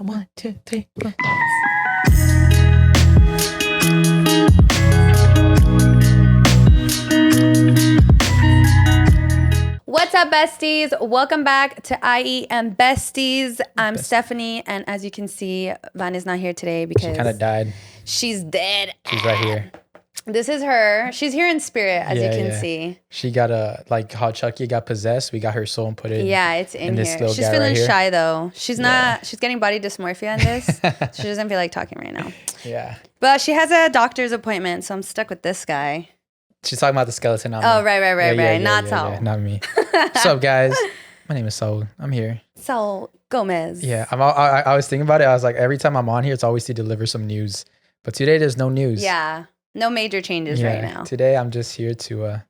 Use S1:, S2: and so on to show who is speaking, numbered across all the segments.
S1: 1, 2, 3, 4.
S2: What's up, besties? Welcome back to IE and Besties. I'm Stephanie, and as you can see, Van is not here today because
S1: She kind of died.
S2: She's dead.
S1: She's right here.
S2: This is her. She's here in spirit, as you can see.
S1: She got like how Chucky got possessed. We got her soul and put it.
S2: Yeah, it's in
S1: this
S2: here.
S1: little
S2: She's
S1: guy
S2: feeling
S1: right
S2: shy though. She's not. She's getting body dysmorphia in this. She doesn't feel like talking right now.
S1: Yeah.
S2: But she has a doctor's appointment, so I'm stuck with this guy.
S1: She's talking about the skeleton.
S2: Oh, right. Not Saul.
S1: Not me. What's up, guys? My name is Saul. I'm here.
S2: Saul Gomez.
S1: Yeah. I was thinking about it. I was like, every time I'm on here, it's always to deliver some news. But today, there's no news.
S2: Yeah. No major changes right now.
S1: Today, I'm just here to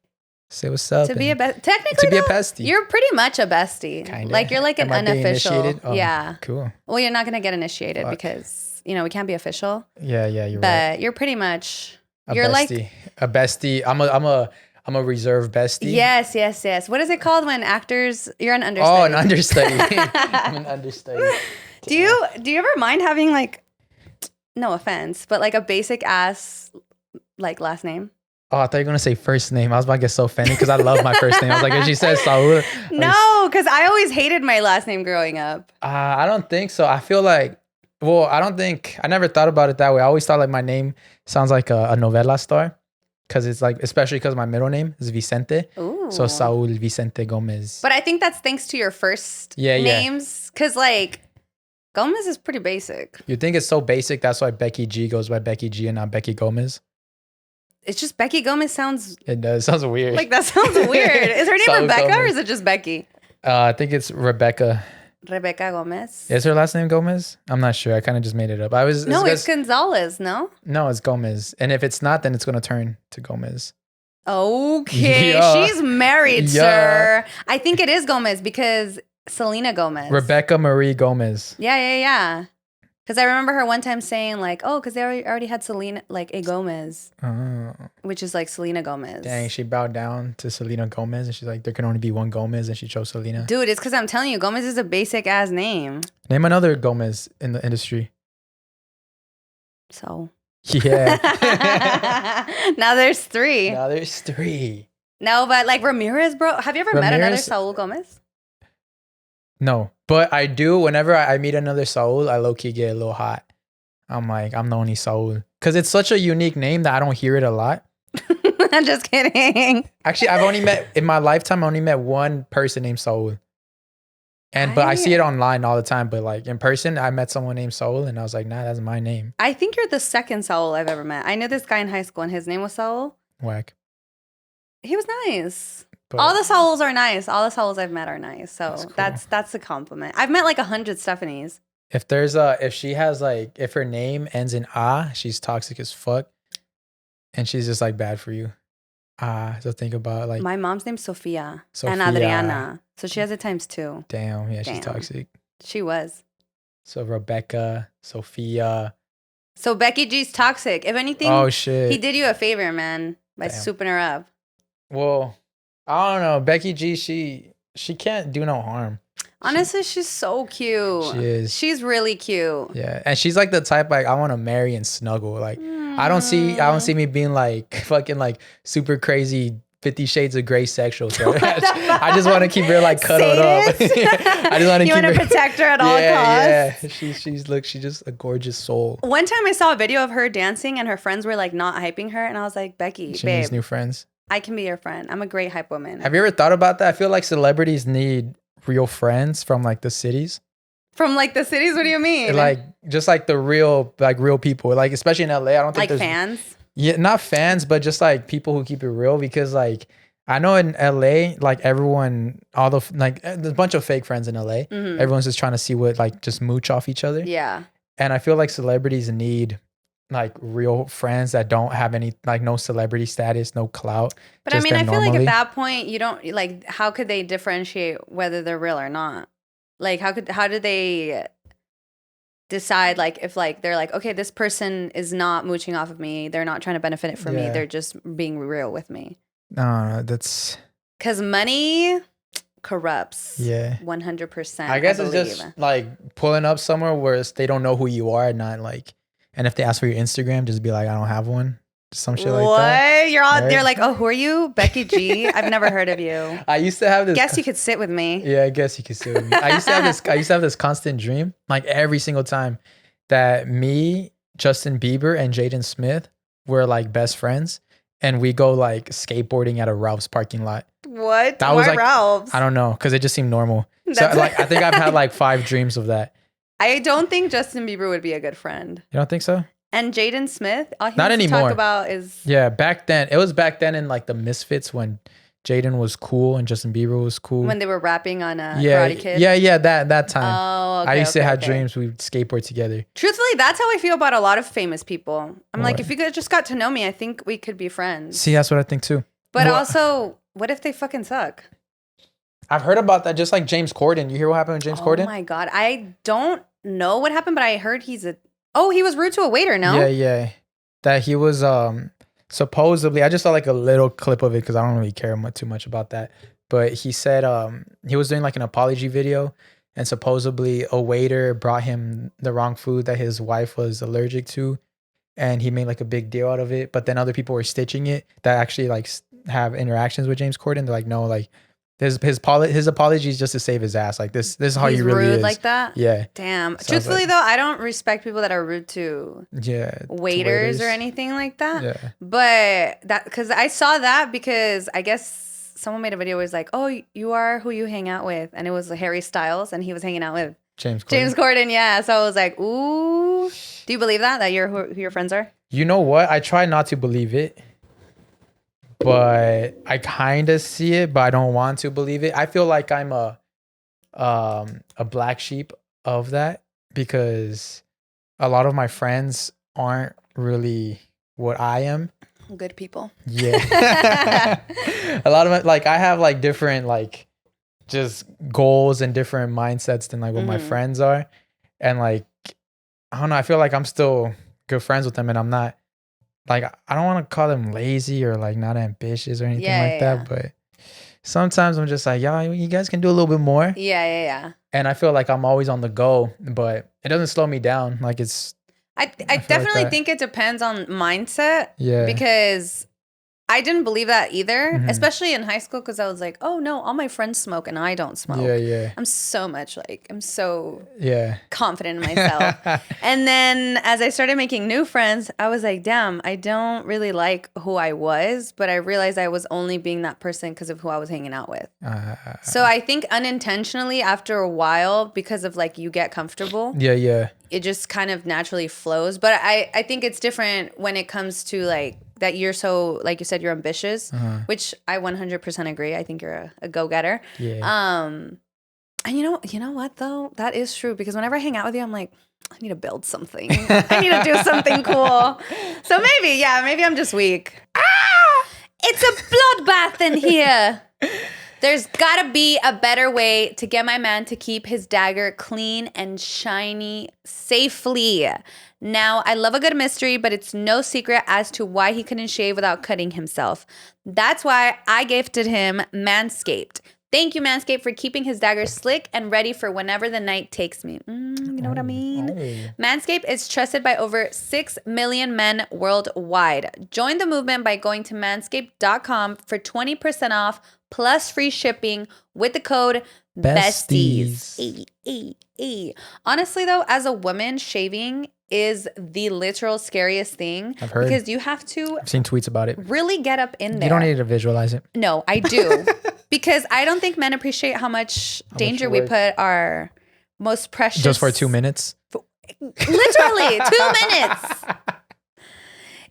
S1: say what's up.
S2: To be a technically,
S1: to be a bestie.
S2: You're pretty much a bestie.
S1: Kinda.
S2: Like you're like an unofficial.
S1: Oh,
S2: yeah.
S1: Cool.
S2: Well, you're not gonna get initiated because we can't be official.
S1: Yeah, you're right.
S2: But you're pretty much
S1: you're bestie. Like a bestie. I'm a reserve bestie.
S2: Yes. What is it called when actors? You're an understudy.
S1: Oh, an understudy. I'm an understudy.
S2: Do you ever mind having like, no offense, but like a basic ass like last name?
S1: Oh, I thought you were gonna say first name. I was about to get so offended because I love my first name. I was like, if she says Saul.
S2: No, because I always hated my last name growing up.
S1: I don't think so. I feel like, I never thought about it that way. I always thought like my name sounds like a novela star. Because it's like, especially because my middle name is Vicente.
S2: Ooh.
S1: So Saul Vicente Gomez.
S2: But I think that's thanks to your first names. Because like Gomez is pretty basic.
S1: You think it's so basic? That's why Becky G goes by Becky G and not Becky Gomez?
S2: It's just Becky Gomez sounds...
S1: It does. Sounds weird.
S2: Like that sounds weird. Is her name Rebecca Gomez. Or is it just Becky?
S1: I think it's Rebecca.
S2: Rebecca Gomez.
S1: Is her last name Gomez? I'm not sure. I kind of just made it up.
S2: It's Gonzalez, no?
S1: No, it's Gomez. And if it's not, then it's going to turn to Gomez.
S2: Okay. Yeah. She's married, sir. I think it is Gomez because Selena Gomez.
S1: Rebecca Marie Gomez.
S2: Yeah. Because I remember her one time saying like, oh, because they already had Selena, like a Gomez.
S1: Oh.
S2: Which is like Selena Gomez.
S1: Dang, she bowed down to Selena Gomez and she's like, there can only be one Gomez and she chose Selena.
S2: Dude, it's because I'm telling you, Gomez is a basic ass name.
S1: Name another Gomez in the industry.
S2: So.
S1: Yeah.
S2: Now there's three. No, but like Ramierez, bro. Have you ever met another Saul Gomez?
S1: No, but I do. Whenever I meet another Saul, I low-key get a little hot. I'm like, I'm the only Saul. Because it's such a unique name that I don't hear it a lot.
S2: I'm just kidding.
S1: Actually, in my lifetime, I only met one person named Saul. But I see it online all the time. But like in person, I met someone named Saul and I was like, nah, that's my name.
S2: I think you're the second Saul I've ever met. I knew this guy in high school and his name was Saul.
S1: Whack.
S2: He was nice. But all the Sauls are nice. All the Sauls I've met are nice. So that's a compliment. I've met like 100 Stephanies.
S1: If her name ends in she's toxic as fuck. And she's just like bad for you. So think about like
S2: my mom's name's Sophia and Adriana. So she has it times 2.
S1: Damn, yeah, she's toxic.
S2: She was.
S1: So Rebecca, Sophia.
S2: So Becky G's toxic. If anything,
S1: oh shit,
S2: he did you a favor, man, by souping her up.
S1: Well, I don't know. Becky G, she can't do no harm.
S2: Honestly, she's so cute.
S1: She is.
S2: She's really cute.
S1: Yeah, and she's like the type like I want to marry and snuggle. Like I don't see me being like fucking like super crazy 50 Shades of Grey sexual. So I just want to keep her like cuddled up. I just want to keep her.
S2: Protect her at all costs.
S1: Yeah, she's just a gorgeous soul.
S2: One time I saw a video of her dancing and her friends were like not hyping her, and I was like, Becky,
S1: she needs new friends.
S2: I can be your friend. I'm a great hype woman.
S1: Have you ever thought about that? I feel like celebrities need real friends from like the cities.
S2: From like the cities? What do you mean?
S1: Like just like the real people. Like especially in LA, I don't think
S2: like fans.
S1: Yeah, not fans, but just like people who keep it real. Because like I know in LA, like everyone, there's a bunch of fake friends in LA. Mm-hmm. Everyone's just trying to see what like just mooch off each other.
S2: Yeah.
S1: And I feel like celebrities need like real friends that don't have any like no celebrity status, no clout.
S2: But I mean, I feel like at that point you don't like, how could they differentiate whether they're real or not? Like how did they decide like if like they're like, okay, this person is not mooching off of me, they're not trying to benefit from me, they're just being real with me?
S1: No, that's
S2: because money corrupts.
S1: Yeah.
S2: 100%.
S1: I guess it's just like pulling up somewhere where they don't know who you are, not like, and if they ask for your Instagram, just be like, I don't have one. Some shit like that.
S2: What? You're all,
S1: right?
S2: they're like, oh, who are you? Becky G? I've never heard of you.
S1: I used to have this.
S2: Guess you could sit with me.
S1: Yeah, I guess you could sit with me. I used to have this constant dream, like every single time, that me, Justin Bieber, and Jaden Smith were like best friends, and we go like skateboarding at a Ralph's parking lot.
S2: What?
S1: That
S2: Why
S1: was like
S2: Ralph's?
S1: I don't know, because it just seemed normal. So like I think I've had like 5 dreams of that.
S2: I don't think Justin Bieber would be a good friend.
S1: You don't think so?
S2: And Jaden Smith, all he
S1: Not
S2: wants
S1: anymore.
S2: to talk about is
S1: back then. It was back then in like the Misfits when Jaden was cool and Justin Bieber was cool.
S2: when they were rapping on Karate Kid.
S1: Yeah, that time.
S2: Oh, okay,
S1: I used to have
S2: okay.
S1: dreams we'd skateboard together.
S2: Truthfully, that's how I feel about a lot of famous people. I'm like, if you just got to know me, I think we could be friends.
S1: See, that's what I think too.
S2: But also, what if they fucking suck?
S1: I've heard about that. Just like James Corden. You hear what happened with James Corden?
S2: Oh my God. I don't know what happened, but I heard he was rude to a waiter, no?
S1: Yeah. That he was supposedly, I just saw like a little clip of it because I don't really care too much about that. But he said he was doing like an apology video, and supposedly a waiter brought him the wrong food that his wife was allergic to, and he made like a big deal out of it. But then other people were stitching it that actually like have interactions with James Corden. They're like, no, like his apology is just to save his ass. Like this is how he really
S2: rude
S1: is.
S2: like that?
S1: Yeah.
S2: Damn.
S1: So
S2: Truthfully though, I don't respect people that are rude to waiters or anything like that.
S1: Yeah.
S2: But because I saw that because I guess someone made a video where it's like, oh, you are who you hang out with. And it was Harry Styles and he was hanging out with
S1: James
S2: Corden, yeah. So I was like, ooh. Do you believe that you're who your friends are?
S1: You know what? I try not to believe it. But I kind of see it, but I don't want to believe it. I feel like I'm a black sheep of that because a lot of my friends aren't really what I am.
S2: Good people.
S1: Yeah. A lot of it, like I have like different like just goals and different mindsets than like what my friends are. And like, I don't know, I feel like I'm still good friends with them and I'm not. Like, I don't want to call them lazy or like not ambitious or anything that, but sometimes I'm just like, y'all, you guys can do a little bit more.
S2: Yeah. And
S1: I feel like I'm always on the go, but it doesn't slow me down. Like
S2: I definitely think it depends on mindset.
S1: Yeah.
S2: Because I didn't believe that either, especially in high school, because I was like, oh no, all my friends smoke and I don't smoke.
S1: Yeah.
S2: I'm so confident in myself. And then as I started making new friends, I was like, damn, I don't really like who I was, but I realized I was only being that person because of who I was hanging out with. So I think unintentionally after a while, because of like you get comfortable.
S1: Yeah.
S2: It just kind of naturally flows. But I think it's different when it comes to like that you're so, like you said, you're ambitious, which I 100% agree. I think you're a go-getter.
S1: Yeah.
S2: And you know what though? That is true because whenever I hang out with you, I'm like, I need to build something. I need to do something cool. So maybe I'm just weak. It's a bloodbath in here. There's gotta be a better way to get my man to keep his dagger clean and shiny safely. Now, I love a good mystery, but it's no secret as to why he couldn't shave without cutting himself. That's why I gifted him Manscaped. Thank you, Manscaped, for keeping his dagger slick and ready for whenever the night takes me. You know what I mean? Manscaped is trusted by over 6 million men worldwide. Join the movement by going to manscaped.com for 20% off plus free shipping with the code BESTIES. Honestly, though, as a woman, shaving is the literal scariest thing.
S1: I've heard.
S2: Because you have to...
S1: I've seen tweets about it.
S2: Really get up in there.
S1: You don't need to visualize it.
S2: No, I do. Because I don't think men appreciate how much danger we put our most precious...
S1: Just for 2 minutes?
S2: Literally, 2 minutes.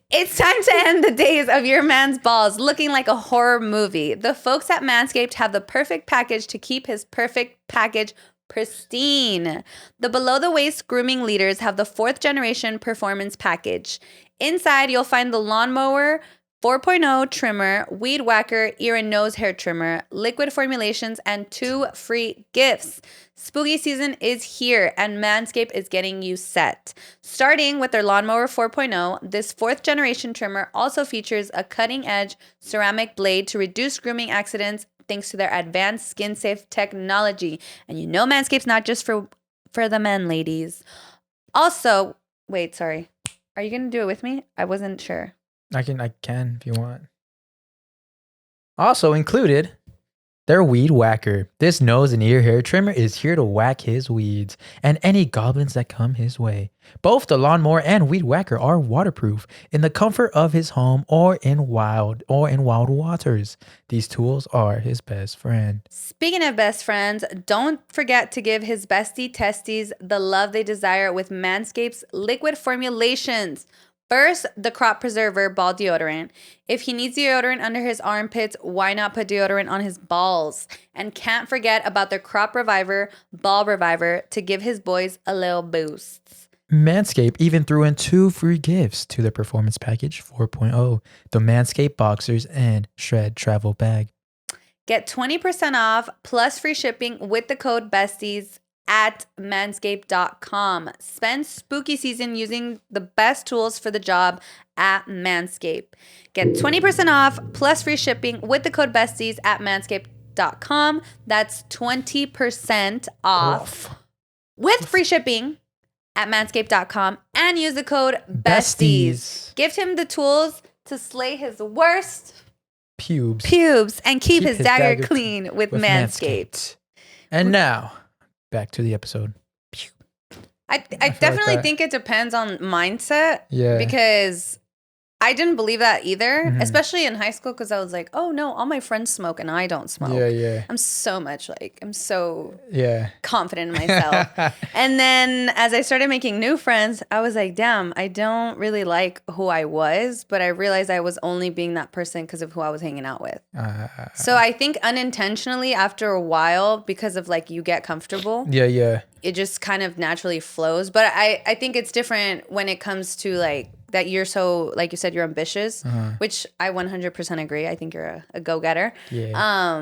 S2: It's time to end the days of your man's balls looking like a horror movie. The folks at Manscaped have the perfect package to keep his perfect package pristine. The below-the-waist grooming leaders have the 4th generation performance package. Inside, you'll find the lawnmower 4.0 trimmer, weed whacker, ear and nose hair trimmer, liquid formulations, and 2 free gifts. Spooky season is here, and Manscaped is getting you set. Starting with their Lawnmower 4.0, this 4th generation trimmer also features a cutting-edge ceramic blade to reduce grooming accidents thanks to their advanced skin-safe technology. And you know Manscaped's not just for the men, ladies. Also, wait, sorry. Are you going to do it with me? I wasn't sure.
S1: I can if you want. Also included, their weed whacker. This nose and ear hair trimmer is here to whack his weeds and any goblins that come his way. Both the lawnmower and weed whacker are waterproof in the comfort of his home or in wild waters. These tools are his best friend.
S2: Speaking of best friends, don't forget to give his bestie testes the love they desire with Manscaped's liquid formulations. First, the Crop Preserver Ball Deodorant. If he needs deodorant under his armpits, why not put deodorant on his balls? And can't forget about the Crop Reviver Ball Reviver to give his boys a little boost.
S1: Manscaped even threw in 2 free gifts to the Performance Package 4.0, the Manscaped Boxers and Shred Travel Bag.
S2: Get 20% off plus free shipping with the code BESTIES at manscaped.com. Spend spooky season using the best tools for the job at Manscaped. Get 20% off plus free shipping with the code BESTIES at manscaped.com. That's 20% off with free shipping at manscaped.com and use the code BESTIES. Give him the tools to slay his worst pubes and keep his dagger clean with Manscaped.
S1: And now back to the episode.
S2: I definitely think it depends on mindset.
S1: Yeah.
S2: Because I didn't believe that either, especially in high school, because I was like, oh no, all my friends smoke and I don't smoke.
S1: Yeah.
S2: I'm so confident in myself. And then as I started making new friends, I was like, damn, I don't really like who I was, but I realized I was only being that person because of who I was hanging out with. So I think unintentionally after a while, because of like you get comfortable.
S1: Yeah.
S2: It just kind of naturally flows. But I think it's different when it comes to like, that you're so, like you said, you're ambitious, which I 100% agree. I think you're a go-getter.
S1: Yeah.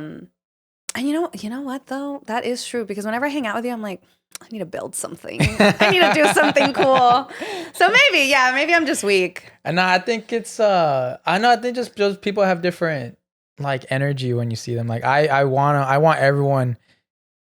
S2: And you know what though? That is true because whenever I hang out with you, I'm like, I need to build something. I need to do something cool. So maybe I'm just weak.
S1: And I think it's I think just people have different like energy when you see them. Like I want everyone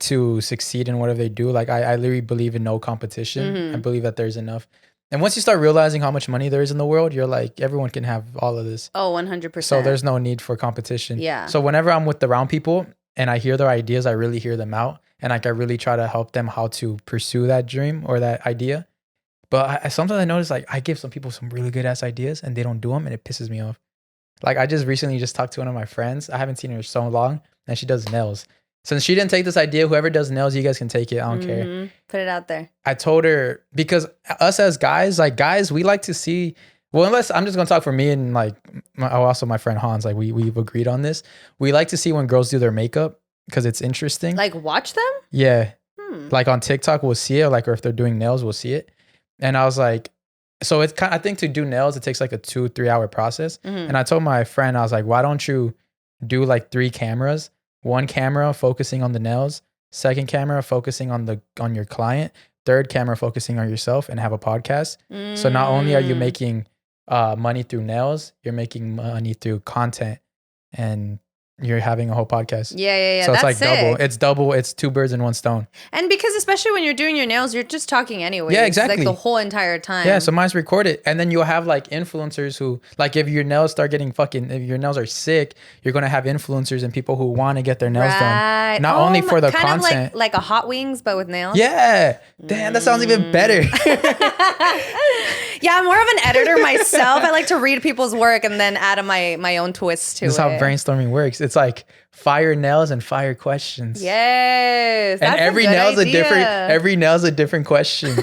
S1: to succeed in whatever they do. Like I literally believe in no competition. I believe that there's enough. And once you start realizing how much money there is in the world, you're like, everyone can have all of this.
S2: Oh, 100%.
S1: So there's no need for competition.
S2: Yeah.
S1: So whenever I'm with the round people and I hear their ideas, I really hear them out. And like I really try to help them how to pursue that dream or that idea. But sometimes I notice like I give some people some really good ass ideas and they don't do them and it pisses me off. Like I just recently talked to one of my friends. I haven't seen her so long and she does nails. Since she didn't take this idea, whoever does nails, you guys can take it. I don't care.
S2: Put it out there.
S1: I told her, because us as guys, we like to see, well, unless I'm just going to talk for me and like, also my friend Hans, like we've agreed on this. We like to see when girls do their makeup because it's interesting.
S2: Like watch them?
S1: Yeah. Like on TikTok, we'll see it. Like, or if they're doing nails, we'll see it. And I was like, so it's kind of, I think to do nails, it takes like a 2-3 hour process. And I told my friend, I was like, why don't you do like 3 cameras? 1 camera focusing on the nails, 2nd camera focusing on your client, 3rd camera focusing on yourself, and have a podcast. So not only are you making money through nails, you're making money through content and you're having a whole podcast.
S2: Yeah.
S1: So it's
S2: that's
S1: like
S2: sick.
S1: double. It's 2 birds in 1 stone.
S2: And because especially when you're doing your nails, you're just talking anyway.
S1: Yeah, exactly.
S2: Like the whole entire time.
S1: Yeah, so mine's recorded. And then you'll have like influencers who, like if your nails start getting if your nails are sick, you're going to have influencers and people who want to get their nails done. Not only for the content.
S2: Kind of like a Hot Wings, but with nails.
S1: Yeah. Damn, that sounds even better.
S2: Yeah, I'm more of an editor myself. I like to read people's work and then add my own twist to it.
S1: This is how brainstorming works. It's like fire nails and fire questions.
S2: Yes.
S1: And every nail's a different question.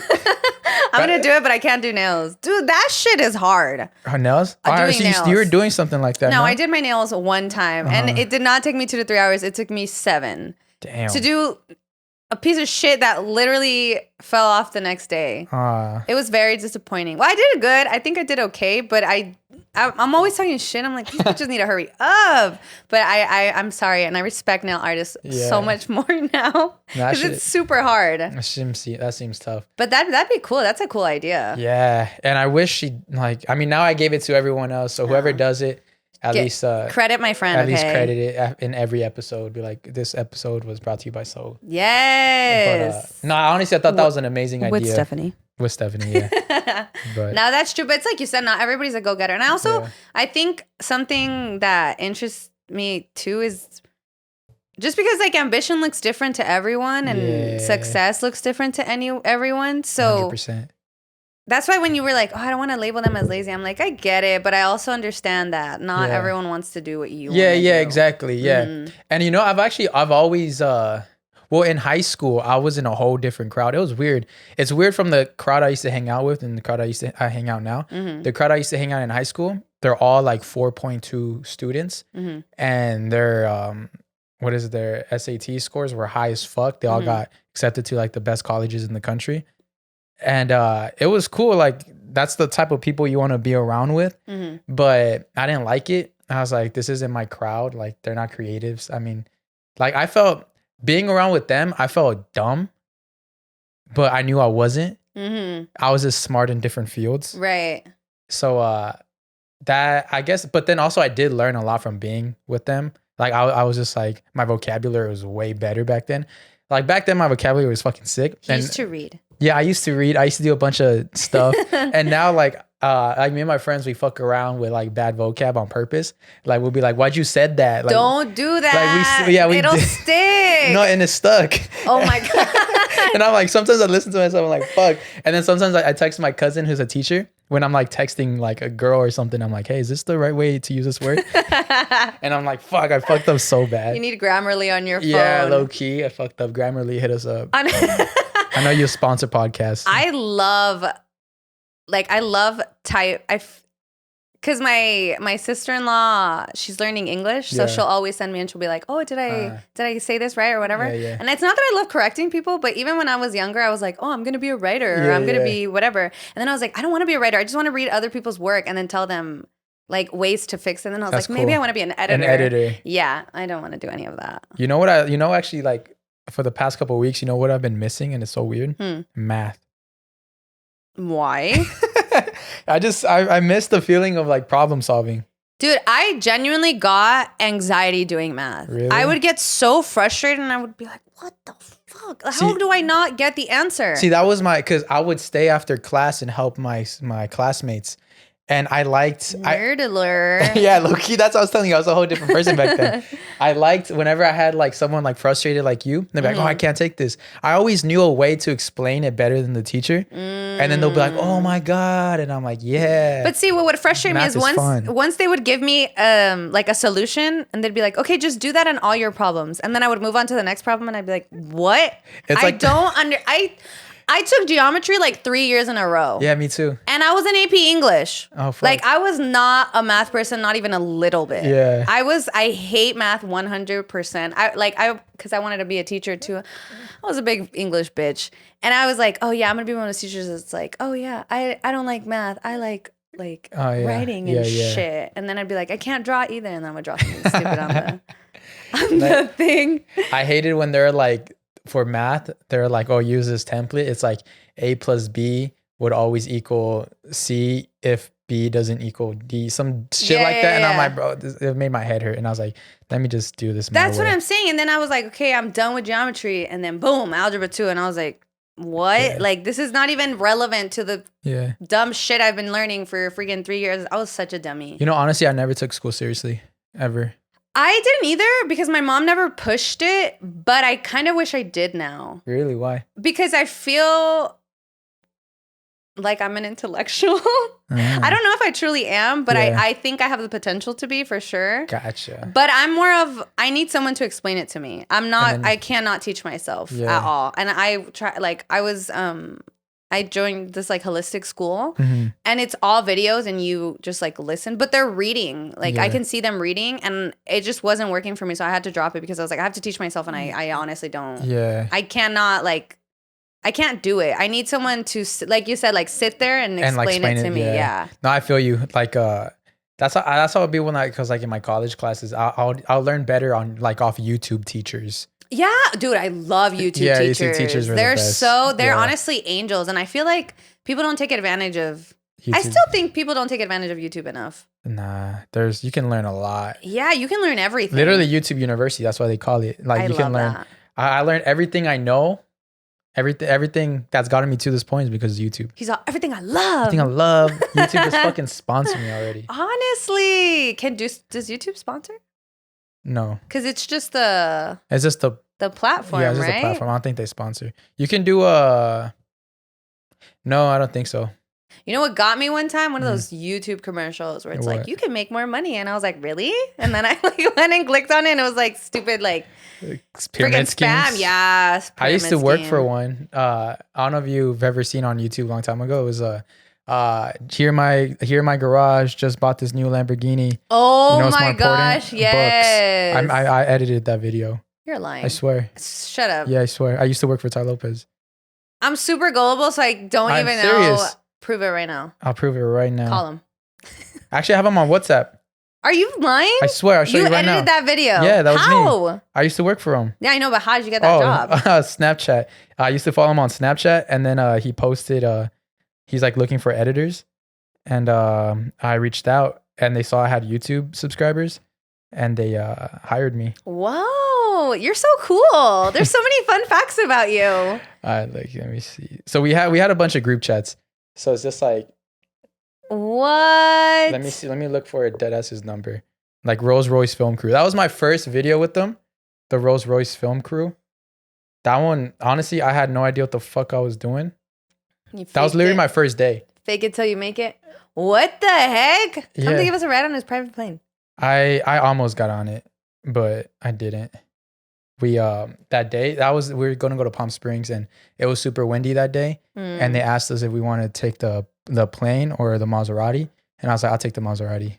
S2: I'm going to do it, but I can't do nails. Dude, that shit is hard.
S1: Her nails?
S2: Nails.
S1: You were doing something like that.
S2: No, I did my nails one time and it did not take me 2 to 3 hours. It took me 7.
S1: Damn.
S2: To do a piece of shit that literally fell off the next day. It was very disappointing. Well, I did it good. I think I did okay, but I I'm always talking shit. I'm like, these bitches need to hurry up. But I'm sorry, and I respect nail artists so much more now because it's super hard.
S1: That seems tough.
S2: But that'd be cool. That's a cool idea.
S1: Yeah, and I wish she now I gave it to everyone else. So whoever does it, at least
S2: credit my friend.
S1: At least credit it in every episode. Be like, this episode was brought to you by Saul.
S2: Yes.
S1: But, no, honestly, I thought that was an amazing idea.
S2: With Stephanie.
S1: With Stephanie, yeah. But
S2: now that's true, but it's like you said, not everybody's a go-getter. And I also, I think something that interests me too is just because like ambition looks different to everyone and success looks different to everyone. So
S1: 100%.
S2: That's why when you were like, oh, I don't want to label them as lazy. I'm like, I get it, but I also understand that not everyone wants to do what you want to do.
S1: Yeah, exactly. Yeah. Mm-hmm. And you know, I've always well, in high school, I was in a whole different crowd. It was weird. It's weird from the crowd I used to hang out with and the crowd I hang out now. Mm-hmm. The crowd I used to hang out in high school, they're all like 4.2 students. Mm-hmm. And their, their SAT scores were high as fuck. They all got accepted to like the best colleges in the country. And it was cool. Like, that's the type of people you want to be around with. Mm-hmm. But I didn't like it. I was like, this isn't my crowd. Like, they're not creatives. I mean, like, I felt... being around with them, I felt dumb, but I knew I wasn't. Mm-hmm. I was just smart in different fields.
S2: Right.
S1: So that, I guess, but then also I did learn a lot from being with them. Like I was just like, my vocabulary was way better back then. Like back then, my vocabulary was fucking sick.
S2: You used to read.
S1: Yeah, I used to read. I used to do a bunch of stuff. And now like me and my friends, we fuck around with like bad vocab on purpose. Like we'll be like, "Why'd you said that?" Like,
S2: don't do that.
S1: Like
S2: it'll stick.
S1: No, and it's stuck.
S2: Oh my god.
S1: And I'm like, sometimes I listen to myself, I'm like, fuck. And then sometimes I text my cousin who's a teacher when I'm like texting like a girl or something. I'm like, hey, is this the right way to use this word? And I'm like, fuck, I fucked up so bad.
S2: You need Grammarly on your phone.
S1: Yeah, low key, I fucked up. Grammarly, hit us up. I know you sponsor podcasts.
S2: I love because my sister-in-law, she's learning English, so she'll always send me and she'll be like, oh, did I say this right or whatever? Yeah. And it's not that I love correcting people, but even when I was younger, I was like, oh, I'm gonna be a writer or I'm gonna be whatever. And then I was like, I don't want to be a writer. I just want to read other people's work and then tell them like ways to fix it. And then I was maybe I want to be an editor.
S1: An editor.
S2: Yeah, I don't want to do any of that.
S1: You know actually like for the past couple of weeks, you know what I've been missing, and it's so weird? Math.
S2: Why?
S1: I miss the feeling of like problem solving.
S2: Dude, I genuinely got anxiety doing math. Really? I would get so frustrated and I would be like, what the fuck? How do I not get the answer?
S1: See, that was because I would stay after class and help my classmates. And I liked...
S2: Nerd alert.
S1: Yeah, low-key, that's what I was telling you. I was a whole different person back then. I liked whenever I had like someone like frustrated like you, they'd be like, oh, I can't take this. I always knew a way to explain it better than the teacher. And then they'll be like, oh my God. And I'm like, yeah.
S2: But see, what would frustrate me is once they would give me like a solution and they'd be like, okay, just do that on all your problems. And then I would move on to the next problem and I'd be like, what? I took geometry like 3 years in a row.
S1: Yeah, me too.
S2: And I was in AP English.
S1: Oh, fuck.
S2: Like I was not a math person, not even a little bit.
S1: Yeah.
S2: I hate math 100%. Because I wanted to be a teacher too. I was a big English bitch. And I was like, oh yeah, I'm going to be one of those teachers that's like, oh yeah, I don't like math. I like writing and shit. And then I'd be like, I can't draw either. And then I would draw something stupid on the thing.
S1: I hated when they're like, for math, they're like, oh, use this template. It's like A plus B would always equal C if B doesn't equal D. Some shit like that. And I'm like, bro, it made my head hurt. And I was like, let me just do this.
S2: That's what I'm saying. And then I was like, okay, I'm done with geometry. And then boom, algebra 2. And I was like, what? Yeah. Like, this is not even relevant to the dumb shit I've been learning for freaking 3 years. I was such a dummy.
S1: You know, honestly, I never took school seriously, ever.
S2: I didn't either because my mom never pushed it, but I kind of wish I did now.
S1: Really? Why?
S2: Because I feel like I'm an intellectual. I don't know if I truly am, but I think I have the potential to be for sure.
S1: Gotcha.
S2: But I'm more of, I need someone to explain it to me. I cannot teach myself at all. And I joined this like holistic school and it's all videos and you just like listen, but they're reading. Like I can see them reading and it just wasn't working for me. So I had to drop it because I was like, I have to teach myself and I honestly don't.
S1: Yeah.
S2: I can't do it. I need someone to, like you said, like sit there and explain it to me. Yeah.
S1: No, I feel you. Like, That's how it'll be when because like in my college classes, I'll learn better on like off YouTube teachers.
S2: Yeah, dude, I love YouTube teachers. YouTube teachers are they're honestly angels, and I feel like people don't take advantage of. YouTube. I still think people don't take advantage of YouTube enough.
S1: Nah, you can learn a lot.
S2: Yeah, you can learn everything.
S1: Literally YouTube University. That's why they call it. Like you can learn. That. I learned everything I know. Everything that's gotten me to this point is because of YouTube.
S2: He's all, everything I love.
S1: Everything I love. YouTube just fucking sponsor me already.
S2: Honestly, does YouTube sponsor?
S1: No,
S2: because it's just
S1: the
S2: platform.
S1: Yeah, it's just
S2: right?
S1: the platform. I don't think they sponsor. You can do No, I don't think so.
S2: You know what got me one time? One of those YouTube commercials where it's like, you can make more money. And I was like, really? And then I like went and clicked on it and it was like stupid, like
S1: pyramid schemes.
S2: Spam. Yeah.
S1: I used to work for one. I don't know if you've ever seen on YouTube a long time ago. It was here in my garage, just bought this new Lamborghini.
S2: Oh, you know my gosh. Yes.
S1: Books. I edited that video.
S2: You're lying.
S1: I swear.
S2: Shut up.
S1: Yeah, I swear. I used to work for Tai Lopez.
S2: I'm super gullible, so I don't even know. Prove it right now.
S1: I'll prove it right now.
S2: Call him.
S1: Actually, I have him on WhatsApp.
S2: Are you lying?
S1: I swear, I'll show you right now.
S2: You edited that video.
S1: Yeah, that was
S2: How?
S1: me. I used to work for him.
S2: Yeah, I know, but how did you get that job?
S1: Snapchat. I used to follow him on Snapchat, and then he posted, he's like looking for editors, and I reached out, and they saw I had YouTube subscribers, and they hired me.
S2: Whoa, you're so cool. There's so many fun facts about you.
S1: Let me see. So we had a bunch of group chats. So it's just like,
S2: what?
S1: Let me see. Let me look for a Deadass's number. Like Rolls Royce Film Crew. That was my first video with them. The Rolls Royce Film Crew. That one, honestly, I had no idea what the fuck I was doing. That was literally my first day.
S2: Fake it till you make it. What the heck? Come to give us a ride on his private plane.
S1: I almost got on it, but I didn't. We that day we were gonna go to Palm Springs and it was super windy that day, and they asked us if we wanted to take the plane or the Maserati, and I was like, I'll take the Maserati.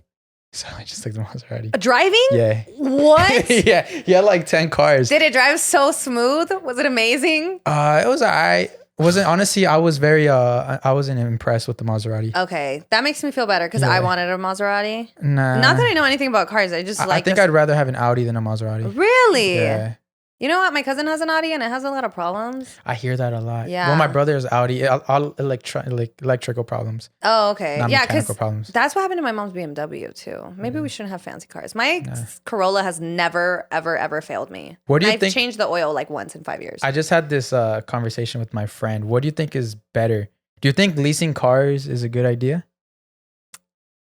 S1: So I just took the Maserati.
S2: Driving?
S1: Yeah.
S2: What?
S1: Yeah, he had like 10 cars.
S2: Did it drive so smooth? Was it amazing?
S1: It was alright. Wasn't honestly, I was very I wasn't impressed with the Maserati.
S2: Okay, that makes me feel better because I wanted a Maserati.
S1: Nah.
S2: Not that I know anything about cars. I just
S1: I think I'd rather have an Audi than a Maserati.
S2: Really?
S1: Yeah.
S2: You know what? My cousin has an Audi and it has a lot of problems.
S1: I hear that a lot.
S2: Yeah.
S1: Well, my brother has Audi. All electrical problems.
S2: Oh, okay.
S1: Not mechanical problems.
S2: That's what happened to my mom's BMW too. Maybe we shouldn't have fancy cars. My Corolla has never, ever, ever failed me.
S1: What do you think?
S2: I've changed the oil like once in 5 years.
S1: I just had this conversation with my friend. What do you think is better? Do you think leasing cars is a good idea?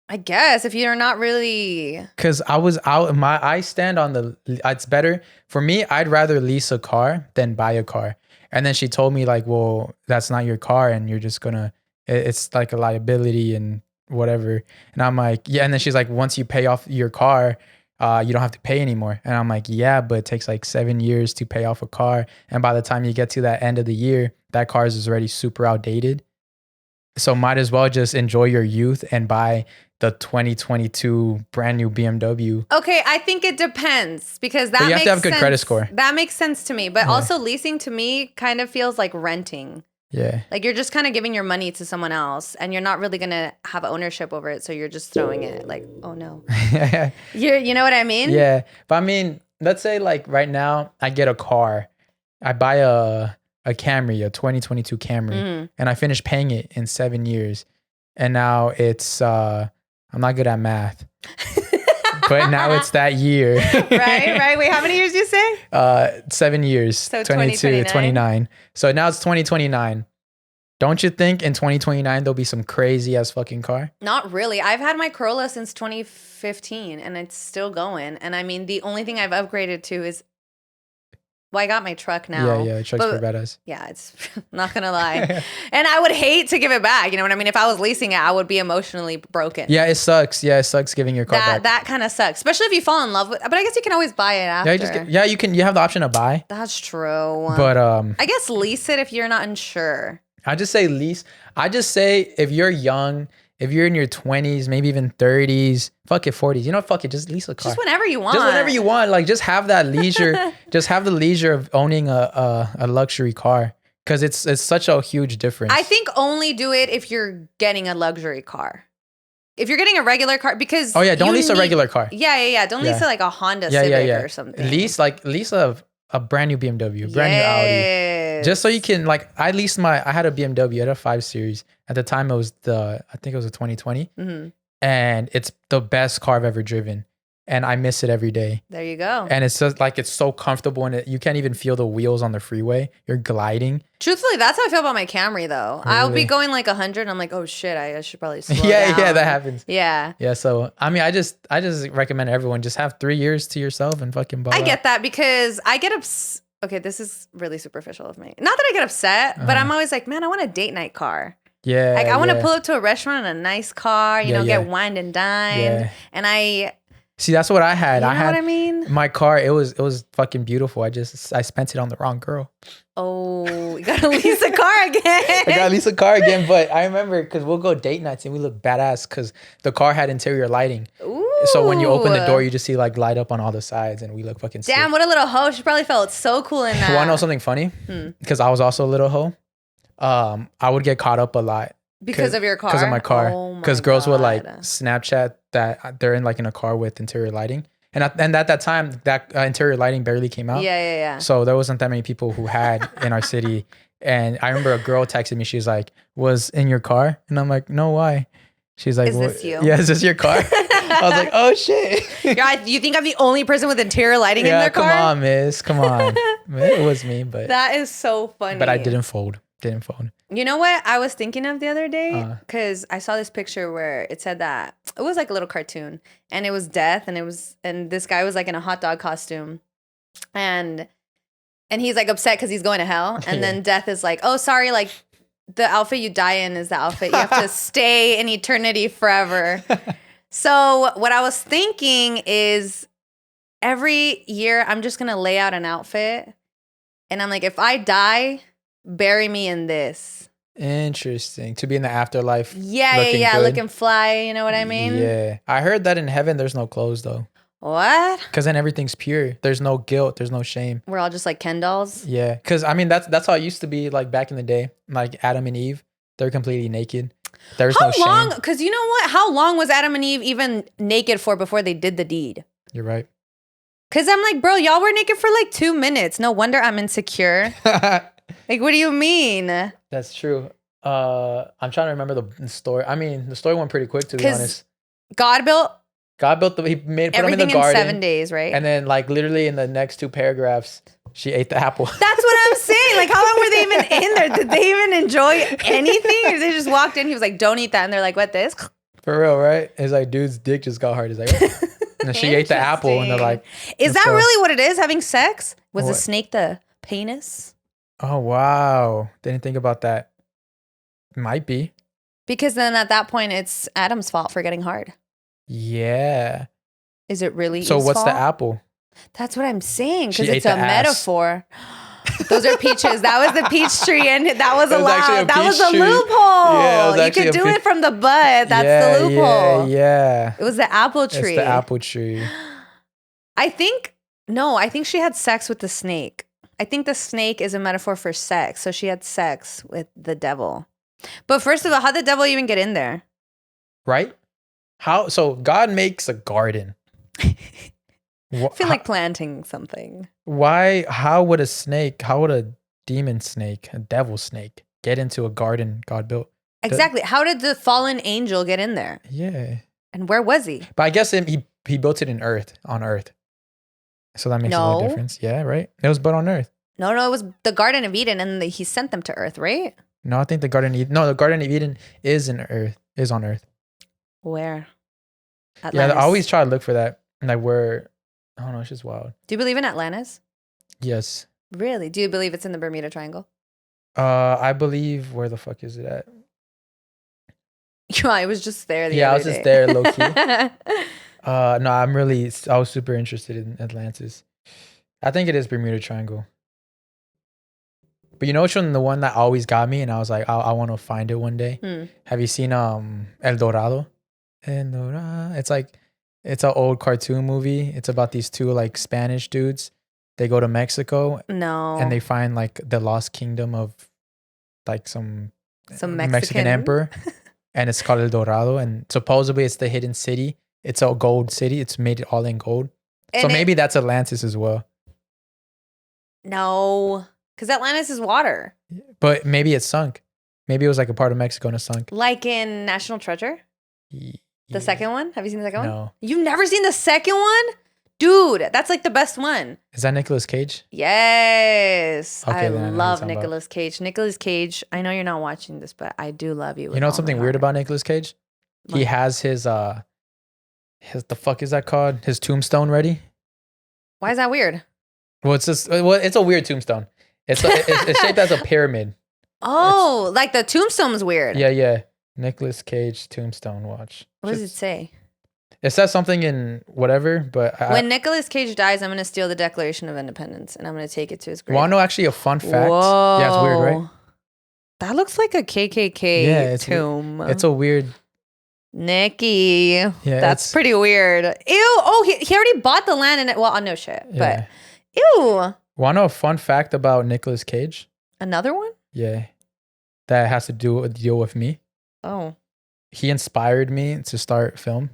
S2: I guess if you're not really,
S1: because I stand on it's better for me. I'd rather lease a car than buy a car. And then she told me like, well, that's not your car and you're just gonna, it's like a liability and whatever. And I'm like, yeah. And then she's like, once you pay off your car, you don't have to pay anymore. And I'm like, yeah, but it takes like 7 years to pay off a car. And by the time you get to that end of the year, that car is already super outdated. So might as well just enjoy your youth and buy the 2022 brand new BMW.
S2: Okay, I think it depends because
S1: but you have to have a good credit score.
S2: That makes sense to me. But also leasing to me kind of feels like renting.
S1: Yeah.
S2: Like you're just kind of giving your money to someone else and you're not really going to have ownership over it. So you're just throwing it like, oh no. You know what I mean?
S1: Yeah. But I mean, let's say like right now I get a car. I buy a Camry, a 2022 Camry, and I finish paying it in 7 years. And now it's, I'm not good at math, but now it's that year.
S2: Right. Wait, how many years did you say?
S1: 7 years, so 22, 29. So now it's 2029. Don't you think in 2029 there'll be some crazy ass fucking car?
S2: Not really. I've had my Corolla since 2015 and it's still going. And I mean, the only thing I've upgraded to is, well, I got my truck now.
S1: Yeah, truck's for badass.
S2: Yeah, it's not gonna lie. And I would hate to give it back. You know what I mean? If I was leasing it, I would be emotionally broken.
S1: Yeah, it sucks. Yeah, it sucks giving your car back.
S2: That kind of sucks, especially if you fall in love with. But I guess you can always buy it after.
S1: You can. You have the option to buy.
S2: That's true.
S1: But
S2: I guess lease it if you're not unsure.
S1: I just say lease. I just say if you're young. If you're in your 20s, maybe even 30s, fuck it, 40s. You know, fuck it, just lease a car.
S2: Just whenever you want.
S1: Just whenever you want. Like, just have that leisure. Just have the leisure of owning a luxury car. Because it's such a huge difference.
S2: I think only do it if you're getting a luxury car. if you're getting a regular car, because
S1: don't lease a regular car.
S2: Don't lease like a Honda Civic or something.
S1: Lease a brand new BMW, brand new Audi, just so you can like. I had a BMW, I had a 5 Series at the time. It was I think it was a 2020, and it's the best car I've ever driven. And I miss it every day.
S2: There you go.
S1: And it's just like, it's so comfortable, and you can't even feel the wheels on the freeway. You're gliding.
S2: Truthfully, that's how I feel about my Camry though. Really? I'll be going like 100. I'm like, oh shit, I should probably slow down.
S1: Yeah, that happens.
S2: Yeah.
S1: Yeah. So, I mean, I just recommend everyone just have 3 years to yourself and fucking ball
S2: I get
S1: out.
S2: that, because I get okay, this is really superficial of me. Not that I get upset, but I'm always like, man, I want a date night car.
S1: Yeah.
S2: Like I want to pull up to a restaurant in a nice car, you know, get wined and dined.
S1: Yeah.
S2: And
S1: see, that's what I had.
S2: You know what I mean?
S1: My car, it was fucking beautiful. I spent it on the wrong girl.
S2: Oh, you gotta lease a car again.
S1: I gotta lease a car again, but I remember because we'll go date nights and we look badass because the car had interior lighting.
S2: Ooh.
S1: So when you open the door, you just see like light up on all the sides, and we look fucking sick.
S2: Damn, what a little hoe. She probably felt so cool in that.
S1: You wanna know something funny? Because I was also a little hoe. I would get caught up a lot.
S2: Because of your car?
S1: Because of my car. Because girls would like Snapchat that they're in a car with interior lighting. And at that time, that interior lighting barely came out.
S2: Yeah.
S1: So there wasn't that many people who had in our city. And I remember a girl texted me. She's like, was in your car? And I'm like, no, why? She's like,
S2: is this you?
S1: Yeah, is this your car? I was like, oh shit.
S2: You think I'm the only person with interior lighting in their car?
S1: Come on, miss. Come on. It was me, but.
S2: That is so funny.
S1: But I didn't fold. You
S2: know what I was thinking of the other day? Because I saw this picture where it said that it was like a little cartoon, and it was death, and this guy was like in a hot dog costume, and he's like upset because he's going to hell, and then death is like, oh sorry, like the outfit you die in is the outfit you have to stay in eternity forever. So what I was thinking is every year I'm just gonna lay out an outfit, and I'm like, if I die, bury me in this.
S1: Interesting. To be in the afterlife.
S2: Yeah. Looking fly, you know what I mean?
S1: Yeah. I heard that in heaven there's no clothes though.
S2: What?
S1: Because then everything's pure. There's no guilt. There's no shame.
S2: We're all just like Ken dolls?
S1: Yeah. Because I mean, that's how it used to be like back in the day. Like Adam and Eve, they're completely naked. There's no shame. How long?
S2: Because you know what? How long was Adam and Eve even naked for before they did the deed?
S1: You're right.
S2: Because I'm like, bro, y'all were naked for like 2 minutes. No wonder I'm insecure. Like, what do you mean?
S1: That's true. I'm trying to remember the story. I mean, the story went pretty quick, to be honest.
S2: God built
S1: put him in the garden.
S2: Everything in 7 days, right?
S1: And then, like, literally in the next 2 paragraphs, she ate the apple.
S2: That's what I'm saying. Like, how long were they even in there? Did they even enjoy anything? Or they just walked in, he was like, don't eat that. And they're like, what, this?
S1: For real, right? It's like, dude's dick just got hard. He's like, oh. And then she ate the apple, and they're like,
S2: is that really what it is, having sex? Was the snake the penis?
S1: Oh, wow. Didn't think about that. Might be.
S2: Because then at that point, it's Adam's fault for getting hard.
S1: Yeah.
S2: Is it really
S1: So
S2: Eve's
S1: what's
S2: fault?
S1: the apple?
S2: That's what I'm saying, because it's a metaphor. Those are peaches. That was the peach tree, and that was allowed. That was a loophole. Yeah, you could do it from the bud. That's the loophole.
S1: Yeah.
S2: It was the apple tree.
S1: It's the apple tree.
S2: I think she had sex with the snake. I think the snake is a metaphor for sex. So she had sex with the devil. But first of all, how'd the devil even get in there?
S1: Right? How? So God makes a garden.
S2: I feel like planting something.
S1: Why? How would a demon snake, a devil snake, get into a garden God built?
S2: Exactly. How did the fallen angel get in there?
S1: Yeah.
S2: And where was he?
S1: But I guess he built it on earth. So that makes a little difference. Yeah, right? It was built on earth.
S2: No, it was the Garden of Eden, and he sent them to earth, right?
S1: No, I think the Garden of Eden is on earth.
S2: Where? Atlantis.
S1: Yeah, I always try to look for that. Like where, I don't know, it's just wild.
S2: Do you believe in Atlantis?
S1: Yes.
S2: Really? Do you believe it's in the Bermuda Triangle?
S1: I believe, where the fuck is it at?
S2: Yeah, I was just there the other day.
S1: Yeah, I was just there, low key. No, I was super interested in Atlantis. I think it is Bermuda Triangle. But you know which one, the one that always got me, and I was like, I want to find it one day. Have you seen El Dorado? It's like, it's an old cartoon movie. It's about these 2 like Spanish dudes. They go to Mexico.
S2: No.
S1: And they find like the lost kingdom of like some
S2: Mexican
S1: Mexican emperor. and it's called El Dorado, and supposedly it's the hidden city. It's a gold city. It's made all in gold. So maybe that's Atlantis as well.
S2: No, because Atlantis is water.
S1: But maybe it's sunk. Maybe it was like a part of Mexico and it sunk.
S2: Like in National Treasure? The second one? Have you seen the second one?
S1: No.
S2: You've never seen the second one? Dude, that's like the best one.
S1: Is that Nikolas Cage?
S2: Yes.
S1: Okay,
S2: I love Nikolas Cage. Nikolas Cage, I know you're not watching this, but I do love you.
S1: You know something weird about Nikolas Cage? What? He has his the fuck is that called? His tombstone ready?
S2: Why is that weird?
S1: Well, it's a weird tombstone. It's shaped as a pyramid.
S2: Oh, like the tombstone's weird.
S1: Yeah. Nikolas Cage tombstone watch.
S2: What does it say?
S1: It says something in whatever, but
S2: when Nikolas Cage dies, I'm gonna steal the Declaration of Independence and I'm gonna take it to his grave.
S1: Want to know actually a fun fact?
S2: Whoa.
S1: Yeah, it's weird, right?
S2: That looks like a KKK tomb.
S1: It's a weird.
S2: Nikki, that's pretty weird. Ew! Oh, he already bought the land in it. Well, no shit, but ew.
S1: Want to know a fun fact about Nikolas Cage?
S2: Another one?
S1: Yeah, that has to deal with me.
S2: Oh,
S1: he inspired me to start film.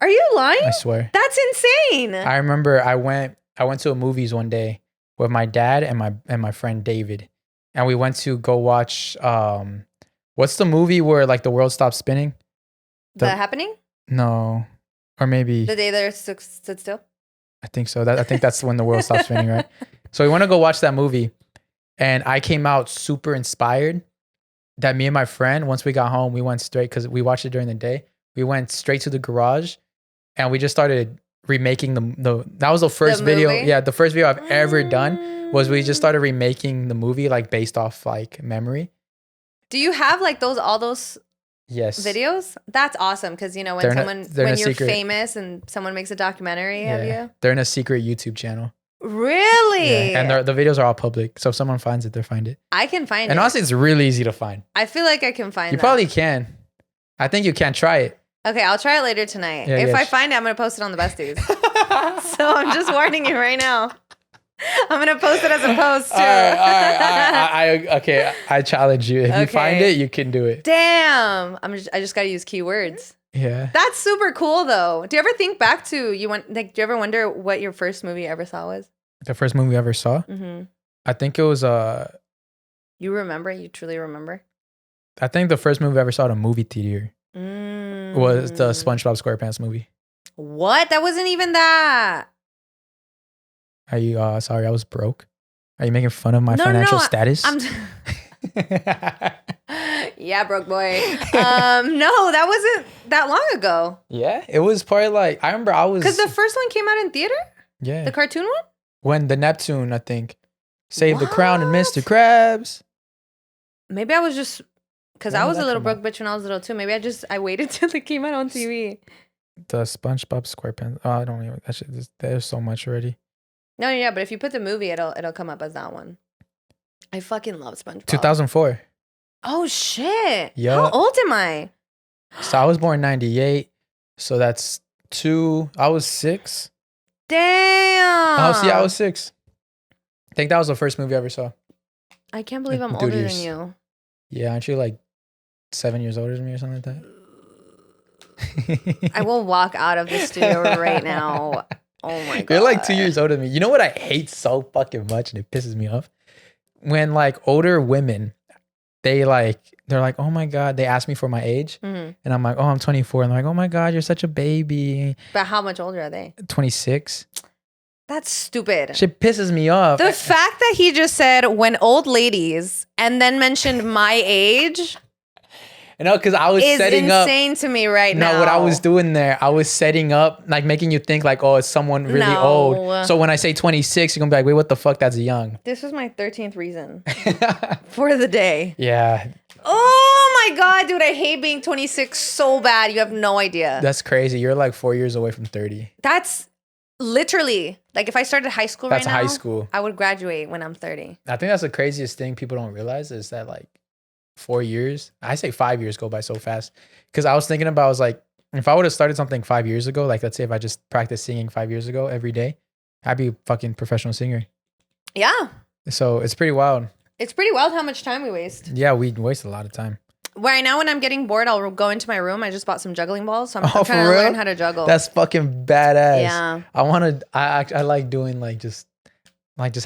S2: Are you lying?
S1: I swear.
S2: That's insane.
S1: I remember I went to a movies one day with my dad and my friend David, and we went to go watch what's the movie where like the world stops spinning?
S2: The Happening?
S1: No, or maybe
S2: The Day There Stood Still.
S1: I think so. I think that's when the world stops spinning, right? So we want to go watch that movie, and I came out super inspired. That me and my friend, once we got home, we went straight because we watched it during the day. We went straight to the garage, and we just started remaking the. That was the first video. Yeah, the first video I've ever done was we just started remaking the movie like based off like memory.
S2: Do you have like all those?
S1: Yes.
S2: Videos? That's awesome because when when you're famous and someone makes a documentary of you.
S1: They're in a secret YouTube channel.
S2: Really?
S1: Yeah. And the videos are all public. So if someone finds it, they'll find it.
S2: I can find it.
S1: And honestly, it's really easy to find.
S2: I feel like I can find it.
S1: You probably can. I think you can try it.
S2: Okay, I'll try it later tonight. If I find it, I'm going to post it on the Besties. So I'm just warning you right now. I'm gonna post it as a post too.
S1: All right. Okay, I challenge you. If you find it, you can do it.
S2: Damn, I just gotta use keywords.
S1: Yeah,
S2: that's super cool though. Do you ever think back to do you ever wonder what your first movie you ever saw was?
S1: The first movie I ever saw? Mm-hmm. I think it was
S2: You remember? You truly remember?
S1: I think the first movie I ever saw at a movie theater was the SpongeBob SquarePants movie.
S2: What? That wasn't even that.
S1: Are you sorry? I was broke. Are you making fun of my financial status?
S2: Yeah, broke boy. No, that wasn't that long ago.
S1: Yeah, it was probably like I remember I was
S2: because the first one came out in theater.
S1: Yeah,
S2: the cartoon one.
S1: When the Neptune, I think, saved the crown and Mr. Krabs.
S2: Maybe I was just because I was a little broke bitch when I was little too. Maybe I waited till it came out on TV.
S1: The SpongeBob SquarePants. Oh, I don't even. There's so much already.
S2: No, yeah, but if you put the movie, it'll come up as that one. I fucking love SpongeBob.
S1: 2004.
S2: Oh shit!
S1: Yeah.
S2: How old am I?
S1: So I was born 98. So that's 2. I was 6.
S2: Damn.
S1: Oh, see, I was 6. I think that was the first movie I ever saw.
S2: I can't believe I'm older than you.
S1: Yeah, aren't you like 7 years older than me or something like
S2: that? I will walk out of the studio right now. Oh my God.
S1: You're like 2 years older than me. You know what I hate so fucking much and it pisses me off? When like older women, they're like, oh my God, they ask me for my age. Mm-hmm. And I'm like, oh, I'm 24. And they're like, oh my God, you're such a baby.
S2: But how much older are they?
S1: 26.
S2: That's stupid.
S1: Shit pisses me off.
S2: The fact that he just said when old ladies and then mentioned my age.
S1: No, because I was setting up.
S2: It's insane to me right now.
S1: No, what I was doing there, I was setting up, like making you think like, oh, it's someone really old. So when I say 26, you're going to be like, wait, what the fuck? That's young.
S2: This was my 13th reason for the day.
S1: Yeah.
S2: Oh my God, dude, I hate being 26 so bad. You have no idea.
S1: That's crazy. You're like 4 years away from 30.
S2: That's literally, like if I started high school
S1: right now. That's high school.
S2: I would graduate when I'm 30.
S1: I think that's the craziest thing people don't realize is that like, 4 years. I say 5 years go by so fast. Because I was thinking about, I was like, if I would have started something 5 years ago, like let's say if I just practiced singing 5 years ago every day, I'd be a fucking professional singer.
S2: Yeah.
S1: So it's pretty wild.
S2: It's pretty wild how much time we waste.
S1: Yeah, we waste a lot of time.
S2: right now when I'm getting bored, I'll go into my room. I just bought some juggling balls, so I'm trying to learn how to juggle.
S1: That's fucking badass.
S2: Yeah.
S1: I like doing just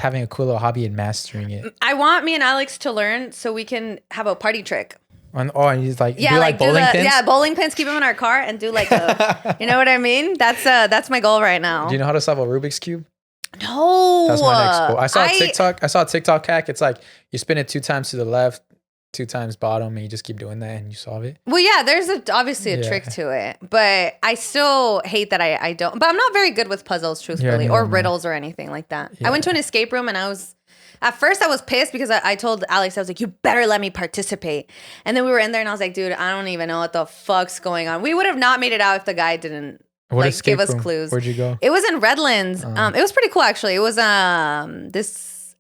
S1: having a cool little hobby and mastering it.
S2: I want me and Alex to learn so we can have a party trick.
S1: And he's like, do like bowling pins?
S2: Yeah, bowling pins, keep them in our car and do like a, you know what I mean? That's my goal right now.
S1: Do you know how to solve a Rubik's Cube?
S2: No.
S1: That's my next goal. I saw a TikTok hack. It's like you spin it 2 times to the left, 2 times bottom, and you just keep doing that and you solve it.
S2: Well, yeah, there's obviously a trick to it, but I still hate that I don't. But I'm not very good with puzzles, truthfully, or riddles or anything like that. Yeah. I went to an escape room and at first I was pissed because I told Alex, I was like, you better let me participate. And then we were in there and I was like, dude, I don't even know what the fuck's going on. We would have not made it out if the guy didn't give us clues.
S1: Where'd you go?
S2: It was in Redlands. It was pretty cool, actually. It was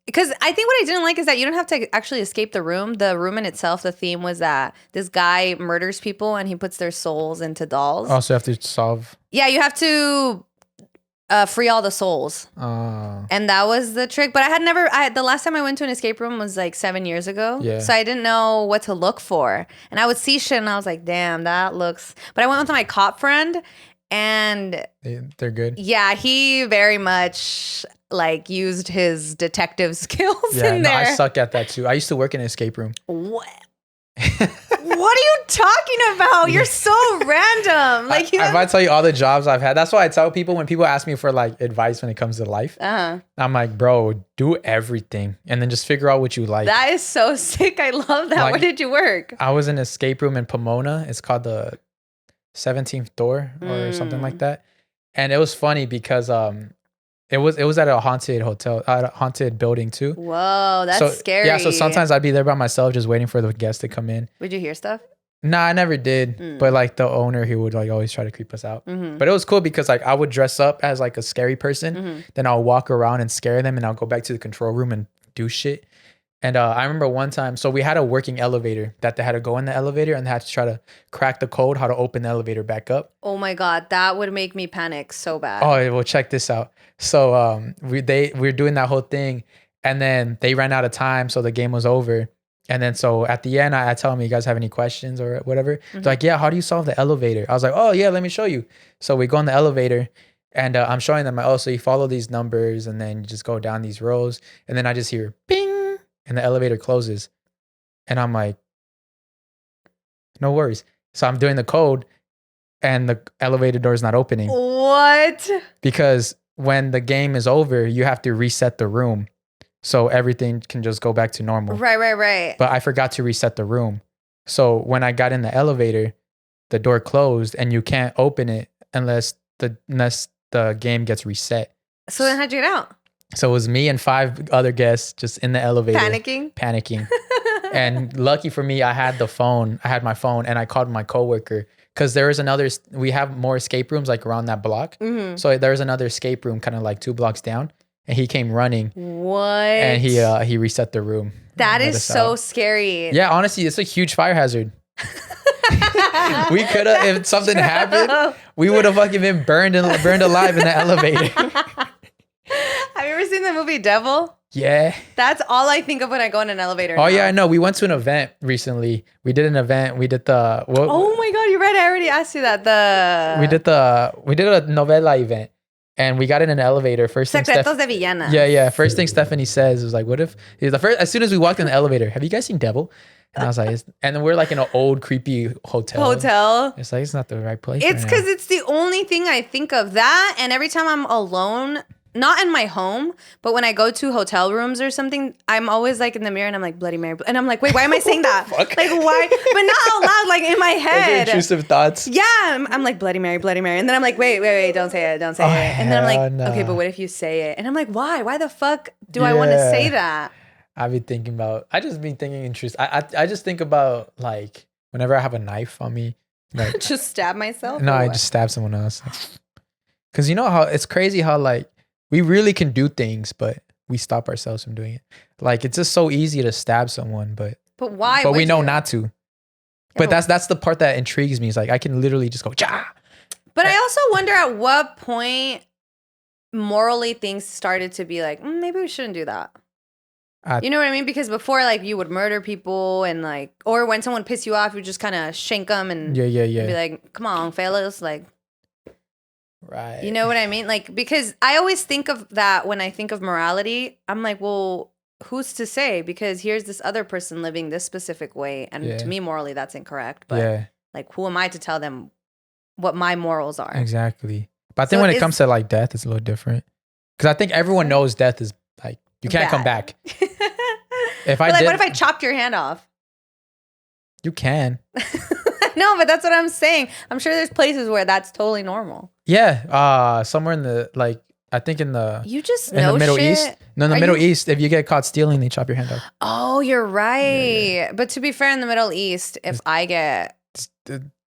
S2: because I think what I didn't like is that you don't have to actually escape the room. The room in itself, the theme was that this guy murders people and he puts their souls into dolls.
S1: Oh, so you have to solve.
S2: Yeah, you have to free all the souls. And that was the trick. But the last time I went to an escape room was like 7 years ago. Yeah. So I didn't know what to look for. And I would see shit and I was like, damn, that looks. But I went with my cop friend and.
S1: They're good.
S2: Yeah, he very much used his detective skills in there.
S1: I suck at that too. I used to work in an escape room.
S2: What? What are you talking about? You're so random.
S1: If I tell you all the jobs I've had, that's why I tell people when people ask me for advice when it comes to life. I'm like, bro, do everything and then just figure out what you like.
S2: That is so sick. I love that. Where did you work?
S1: I was in an escape room in Pomona. It's called the 17th Door or something like that. And it was funny because it was at a haunted hotel, at a haunted building too.
S2: Whoa, that's scary.
S1: Yeah, so sometimes I'd be there by myself just waiting for the guests to come in.
S2: Would you hear stuff?
S1: Nah, I never did. But the owner, he would always try to creep us out. But it was cool because I would dress up as a scary person. Then I'll walk around and scare them and I'll go back to the control room and do shit. And I remember one time, so we had a working elevator that they had to go in the elevator and they had to try to crack the code, how to open the elevator back up.
S2: Oh my God, that would make me panic so bad.
S1: Oh, well, check this out. So we were doing that whole thing and then they ran out of time. So the game was over. And then so at the end, I tell them, you guys have any questions or whatever? They're like, yeah, how do you solve the elevator? I was like, oh yeah, let me show you. So we go in the elevator and I'm showing them, so you follow these numbers and then you just go down these rows. And then I just hear ping and the elevator closes. And I'm like, no worries. So I'm doing the code and the elevator door is not opening.
S2: What?
S1: Because when the game is over, you have to reset the room. So everything can just go back to normal.
S2: Right.
S1: But I forgot to reset the room. So when I got in the elevator, the door closed and you can't open it unless the game gets reset.
S2: So then how'd you get out?
S1: So it was me and 5 other guests just in the elevator.
S2: Panicking.
S1: And lucky for me, I had my phone and I called my coworker because there is we have more escape rooms around that block. So there's another escape room kind of 2 blocks down. And he came running.
S2: What?
S1: And he reset the room.
S2: That is so scary.
S1: Yeah, honestly, it's a huge fire hazard. We could have, if something happened, we would have fucking been burned alive in the elevator.
S2: Have you ever seen the movie Devil?
S1: Yeah.
S2: That's all I think of when I go in an elevator.
S1: Oh, yeah, I know. We went to an event recently. We did an event. We did the...
S2: oh my God, you're right. I already asked you that.
S1: We did a novela event. And we got in an elevator.
S2: Secretos de Villana.
S1: Yeah. First thing Stephanie says was what if... as soon as we walked in the elevator, have you guys seen Devil? And I was like... and then we're in an old, creepy hotel. It's it's not the right place.
S2: It's because it's the only thing I think of. That, and every time I'm alone... Not in my home, but when I go to hotel rooms or something, I'm always in the mirror and I'm like, Bloody Mary. And I'm like, wait, why am I saying that? Why? But not out loud, in my head.
S1: Intrusive thoughts.
S2: Yeah. I'm like, Bloody Mary. And then I'm like, wait, don't say it. And then I'm like, okay, but what if you say it? And I'm like, why? Why the fuck do I want to say that?
S1: I just been thinking intrusive. I just think about whenever I have a knife on me.
S2: Just stab myself?
S1: No, I just stab someone else. Because you know how it's crazy how we really can do things, but we stop ourselves from doing it. It's just so easy to stab someone, but
S2: why?
S1: But we know not to. But that's the part that intrigues me. Is I can literally just go, ja.
S2: But I also wonder at what point morally things started to be maybe we shouldn't do that. You know what I mean? Because before, like, you would murder people and, like, or when someone pissed you off, you just kind of shank them and
S1: yeah.
S2: be like, come on, fellas. Like,
S1: right.
S2: You know what I mean? Like, because I always think of that when I think of morality. I'm like, well, who's to say? Because here's this other person living this specific way. And to me, morally, that's incorrect. But, like, who am I to tell them what my morals are?
S1: Exactly. But I think when it comes to, like, death, it's a little different. Because I think everyone knows death is, like, you can't come back.
S2: What if I chopped your hand off?
S1: You can.
S2: No, but that's what I'm saying. I'm sure there's places where that's totally normal.
S1: Yeah. Somewhere in the, like, I think in the Middle East. No, in the Middle East, if you get caught stealing, they chop your hand off.
S2: Oh, you're right. Yeah. But to be fair, in the Middle East, if I get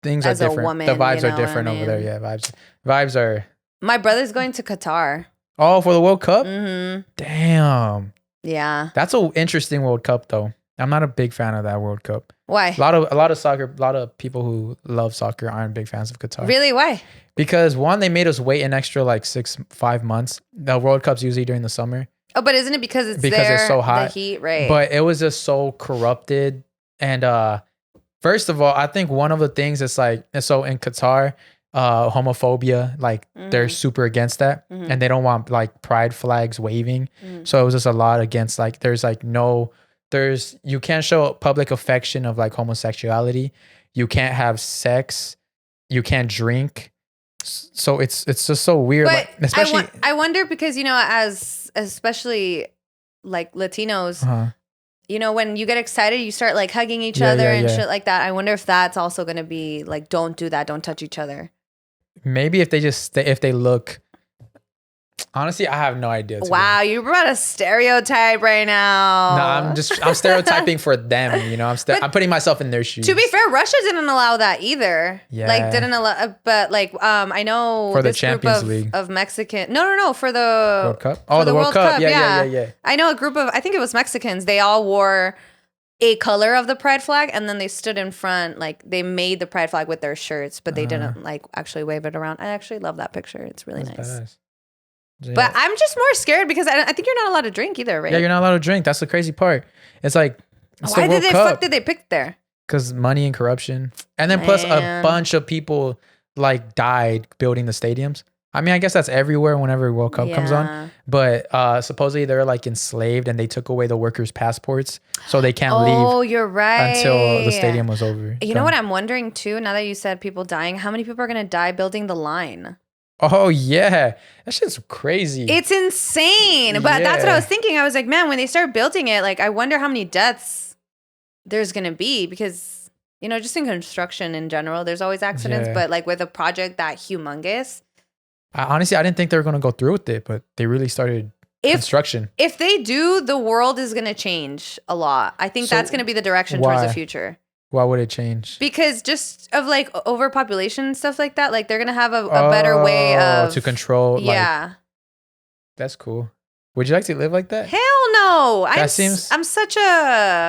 S1: things are different.
S2: Woman,
S1: the vibes are different over there. Yeah, vibes are.
S2: My brother's going to Qatar.
S1: Oh, for the World Cup?
S2: Mm-hmm.
S1: Damn.
S2: Yeah.
S1: That's an interesting World Cup, though. I'm not a big fan of that World Cup.
S2: Why?
S1: A lot of soccer, a lot of people who love soccer aren't big fans of Qatar.
S2: Really? Why?
S1: Because one, they made us wait an extra like 5 months. The World Cup's usually during the summer.
S2: Oh, but isn't it because it's
S1: so hot?
S2: The heat, right?
S1: But it was just so corrupted. And first of all, I think one of the things is like, so in Qatar, homophobia, like they're super against that, and they don't want like pride flags waving. So it was just a lot against, like, you can't show public affection of like homosexuality, you can't have sex, you can't drink. So it's just so weird.
S2: But
S1: like, especially
S2: I wonder because, you know, especially like Latinos, you know, when you get excited, you start like hugging each other and shit like that. I wonder if that's also going to be like, don't do that, don't touch each other.
S1: Maybe if they look. Honestly, I have no idea.
S2: Wow, you're about to stereotype right now.
S1: No, I'm stereotyping for them. You know, I'm putting myself in their shoes.
S2: To be fair, Russia didn't allow that either.
S1: Yeah,
S2: like didn't allow. But like, I know
S1: for the Champions League
S2: of Mexican. No, for the
S1: World Cup. Oh, the World Cup. Yeah.
S2: I know a group of. I think it was Mexicans. They all wore a color of the pride flag, and then they stood in front. Like they made the pride flag with their shirts, but they didn't like actually wave it around. I actually love that picture. It's really nice. Badass. Yeah. But I'm just more scared because I think you're not allowed to drink either, right?
S1: Yeah, you're not allowed to drink. That's the crazy part. It's like,
S2: why did they pick there?
S1: Because money and corruption, and then plus a bunch of people like died building the stadiums. I mean, I guess that's everywhere whenever World Cup comes on. But supposedly they're like enslaved, and they took away the workers' passports, so they can't leave.
S2: Oh, you're right.
S1: Until the stadium was over.
S2: You know what I'm wondering too? Now that you said people dying, how many people are gonna die building the line?
S1: Oh, yeah. That shit's crazy.
S2: It's insane. But that's what I was thinking. I was like, man, when they start building it, like, I wonder how many deaths there's going to be because, you know, just in construction in general, there's always accidents. But, like, with a project that humongous.
S1: Honestly, I didn't think they were going to go through with it, but they really started construction.
S2: If they do, the world is going to change a lot. I think that's going to be the direction towards the future.
S1: Why would it change?
S2: Because just of like overpopulation and stuff like that, like they're gonna have a better way of
S1: to control.
S2: Yeah,
S1: like, that's cool. Would you like to live like that?
S2: Hell no! I'm such a.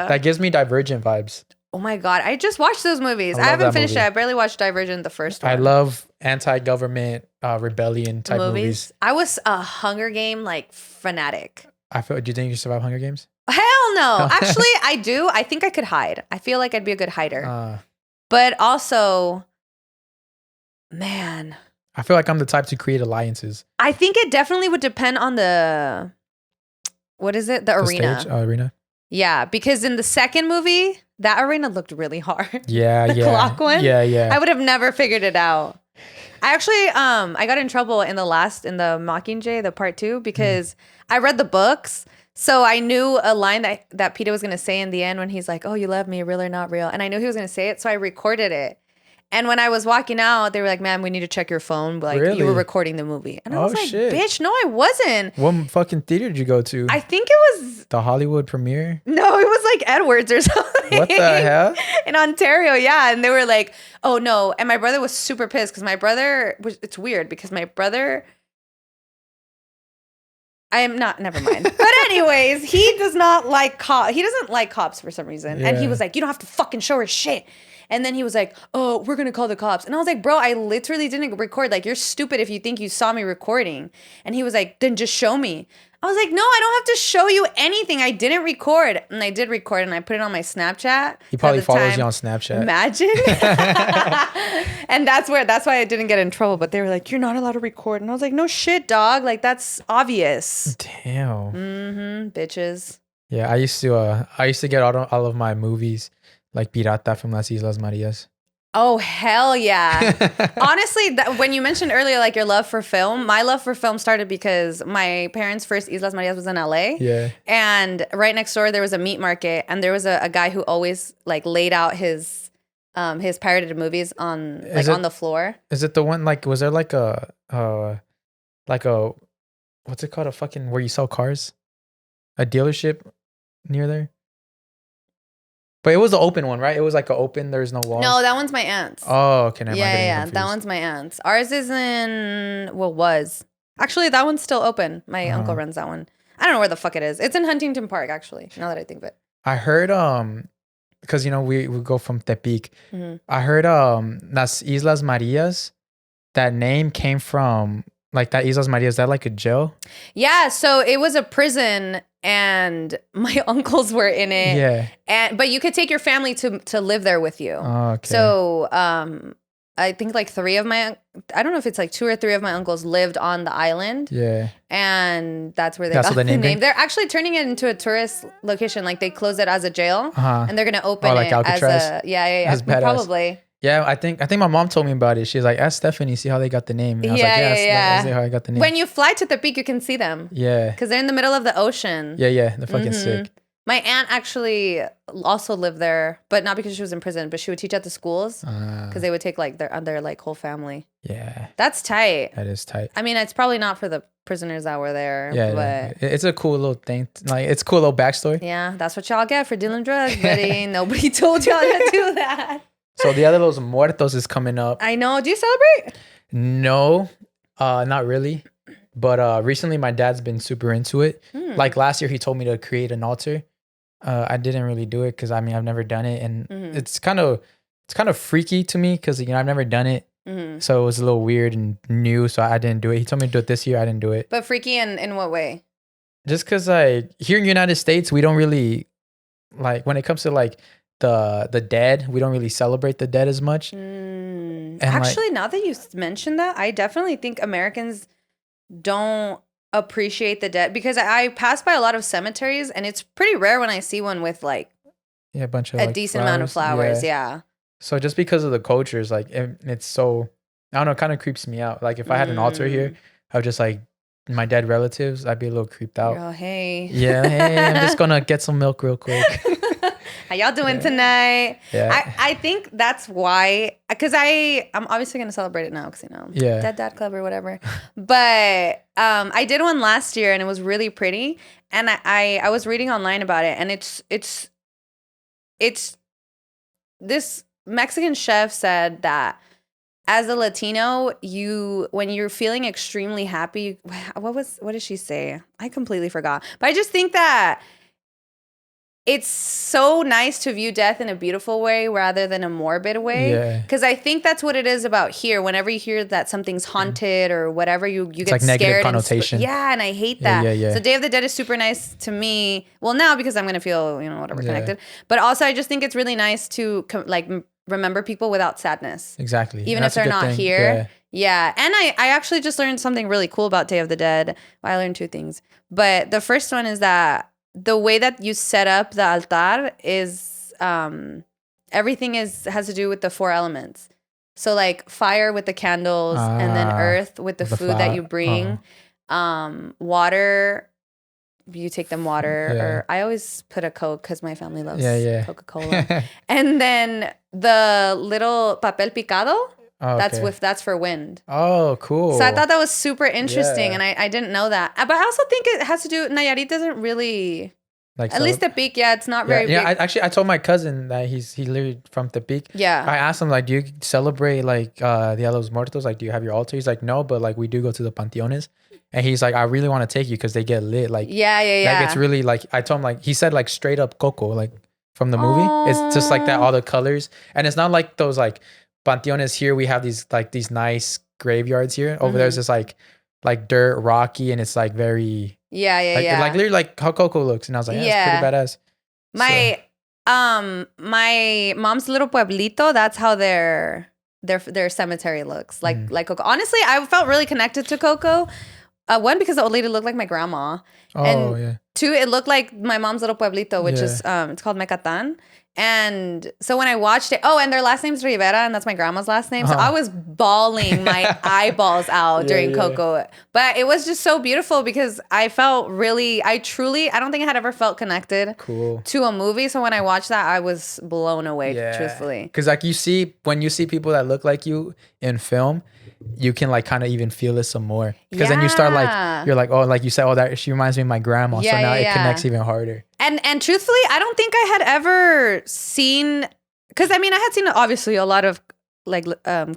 S1: That gives me Divergent vibes.
S2: Oh my god! I just watched those movies. I haven't finished it. I barely watched Divergent, the first one.
S1: I love anti-government rebellion type movies.
S2: I was a Hunger Game like fanatic.
S1: Do you think you survive Hunger Games?
S2: Hell no. Actually, I do. I think I could hide. I feel like I'd be a good hider. But also, man.
S1: I feel like I'm the type to create alliances.
S2: I think it definitely would depend on what is it? The arena.
S1: Stage? Arena?
S2: Yeah, because in the second movie, that arena looked really hard.
S1: Yeah,
S2: the clock one?
S1: Yeah.
S2: I would have never figured it out. I actually, I got in trouble in the Mockingjay, the part 2, because I read the books. So I knew a line that Peter was going to say in the end when he's like, oh, you love me, real or not real. And I knew he was going to say it. So I recorded it. And when I was walking out, they were like, man, we need to check your phone. Like, you were recording the movie. And I was like, shit. Bitch, no, I wasn't.
S1: What fucking theater did you go to?
S2: I think it was...
S1: the Hollywood premiere?
S2: No, it was like Edwards or something.
S1: What the hell?
S2: In Ontario, yeah. And they were like, oh, no. And my brother was super pissed because my brother... It's weird because my brother... I am not, never mind. But anyways, he does not like cops. He doesn't like cops for some reason. Yeah. And he was like, you don't have to fucking show her shit. And then he was like, oh, we're going to call the cops. And I was like, bro, I literally didn't record. Like, you're stupid if you think you saw me recording. And he was like, then just show me. I was like, no, I don't have to show you anything. I didn't record. And I did record and I put it on my Snapchat.
S1: He probably follows you on Snapchat.
S2: Imagine. And that's why I didn't get in trouble. But they were like, you're not allowed to record. And I was like, no shit, dog. Like, that's obvious.
S1: Damn.
S2: Bitches.
S1: Yeah, I used to get all of my movies like pirata from Las Islas Marias.
S2: Oh, hell yeah. Honestly, when you mentioned earlier, like your love for film, my love for film started because my parents' first Islas Marias was in LA.
S1: Yeah.
S2: And right next door, there was a meat market. And there was a guy who always like laid out his pirated movies on the floor.
S1: Is it the one, like, was there like a, what's it called? A fucking, where you sell cars? A dealership near there? But it was the open one, right? It was like an open, there's no walls.
S2: No, that one's my aunt's.
S1: Oh, okay. Never mind.
S2: Yeah. That one's my aunt's. Ours is was. Actually, that one's still open. My uncle runs that one. I don't know where the fuck it is. It's in Huntington Park, actually, now that I think of it.
S1: I heard, because, you know, we go from Tepic. Mm-hmm. I heard Las Islas Marias, that name came from, like, that Islas Marias, is that like a jail?
S2: Yeah, so it was a prison and my uncles were in it.
S1: Yeah.
S2: But you could take your family to live there with you.
S1: Oh, okay.
S2: So I think like I don't know if it's like 2 or 3 of my uncles lived on the island.
S1: Yeah.
S2: And that's where they got the name. They're actually turning it into a tourist location. Like they closed it as a jail and they're going to open
S1: like
S2: it
S1: Alcatraz?
S2: as yeah. Probably.
S1: Yeah, I think my mom told me about it. She's like, ask Stephanie, see how they got the name. And I was
S2: yeah.
S1: See how I got the name.
S2: When you fly to the peak, you can see them.
S1: Yeah.
S2: Because they're in the middle of the ocean.
S1: Yeah. They're fucking sick.
S2: My aunt actually also lived there, but not because she was in prison, but she would teach at the schools because they would take like their like whole family.
S1: Yeah.
S2: That's tight.
S1: That is tight.
S2: I mean, it's probably not for the prisoners that were there.
S1: Yeah,
S2: but
S1: it's a cool little thing. Like, it's a cool little backstory.
S2: Yeah, that's what y'all get for dealing drugs, buddy. Nobody told y'all to do that.
S1: So the other Los Muertos is coming up.
S2: I know. Do you celebrate?
S1: No, not really. But recently my dad's been super into it. Like last year he told me to create an altar. I didn't really do it because I mean I've never done it, and it's kind of freaky to me because, you know, I've never done it. So it was a little weird and new, so I didn't do it. He told me to do it this year. I didn't do it.
S2: But freaky in what way? just because like here in the United States, we don't really like when it comes to like the dead, we don't really celebrate the dead as much. Actually, now that you mentioned that, I definitely think Americans don't appreciate the dead, because I pass by a lot of cemeteries and it's pretty rare when I see one with like
S1: a bunch of
S2: a decent amount of flowers. Yeah.
S1: So just because of the cultures, like it's so, I don't know, it kind of creeps me out. Like if I had an altar here, I would just like my dead relatives, I'd be a little creeped out.
S2: Oh, hey.
S1: Yeah, hey, I'm just gonna get some milk real quick.
S2: How y'all doing tonight?
S1: Yeah.
S2: I think that's why, because I'm obviously going to celebrate it now because, you know, Dead Dad Club or whatever. But I did one last year and it was really pretty. And I was reading online about it, and it's this Mexican chef said that as a Latino, when you're feeling extremely happy, what did she say? I completely forgot. But I just think that it's so nice to view death in a beautiful way rather than a morbid way. Yeah. Because I think that's what it is about here. Whenever you hear that something's haunted or whatever, you get like scared. Negative connotation. And I hate that. So Day of the Dead is super nice to me. Well, now because I'm going to feel, whatever, connected. But also I just think it's really nice to remember people without sadness.
S1: Exactly.
S2: Even if they're not here. Yeah. And I actually just learned something really cool about Day of the Dead. Well, I learned 2 things. But the first one is that the way that you set up the altar is everything has to do with the 4 elements. So like fire with the candles, and then earth with the food that you bring. Water, you take them water. Or I always put a Coke because my family loves Coca-Cola. And then the little papel picado. Oh, okay. That's for wind.
S1: Oh, cool.
S2: So I thought that was super interesting, and I didn't know that. But I also think it has to do. Nayarit doesn't really, at least Tepic. Yeah, it's not very.
S1: Yeah,
S2: big.
S1: I told my cousin that he's literally from Tepic.
S2: Yeah.
S1: I asked him like, do you celebrate like Dia Los Muertos? Like, do you have your altar? He's like, no, but like we do go to the panteones. And he's like, I really want to take you because they get lit. Like,
S2: yeah.
S1: Like it's really like I told him like he said like straight up Coco like from the movie. It's just like that, all the colors, and it's not like those like. Panteones here, we have these nice graveyards here. Over there's just like dirt, rocky, and it's like very
S2: Yeah,
S1: Like literally like how Coco looks, and I was like, yeah, it's pretty badass.
S2: My mom's little pueblito. That's how their cemetery looks like Coco. Honestly, I felt really connected to Coco. One, because the old lady looked like my grandma. And two, it looked like my mom's little pueblito, which is it's called Mecatan. And so when I watched it, and their last name's Rivera, and that's my grandma's last name. So I was bawling my eyeballs out during Coco. But it was just so beautiful because I felt I don't think I had ever felt connected to a movie. So when I watched that, I was blown away, truthfully.
S1: Because like when you see people that look like you in film, you can like kind of even feel it some more. Because then you start like, you're like, oh, like you said, that she reminds me of my grandma. So now it connects even harder.
S2: And truthfully, I don't think I had ever seen, because I mean, I had seen obviously a lot of like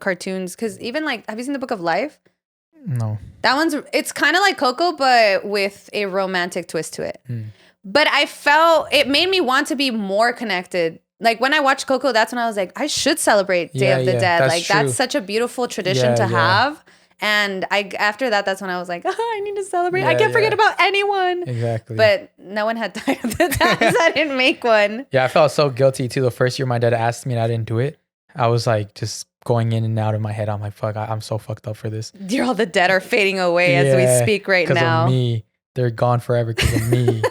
S2: cartoons, because even like, have you seen The Book of Life?
S1: No.
S2: It's kind of like Coco, but with a romantic twist to it. But I felt, it made me want to be more connected. Like when I watched Coco, that's when I was like, I should celebrate Day of the Dead. That's such a beautiful tradition to have. And after that's when I was like, I need to celebrate. I can't forget about anyone.
S1: Exactly.
S2: But no one had time at the time, so I didn't make one.
S1: Yeah, I felt so guilty too. The first year my dad asked me and I didn't do it, I was like just going in and out of my head. I'm like, fuck, I'm so fucked up for this.
S2: All the dead are fading away as we speak right now.
S1: Because of me. They're gone forever because of me.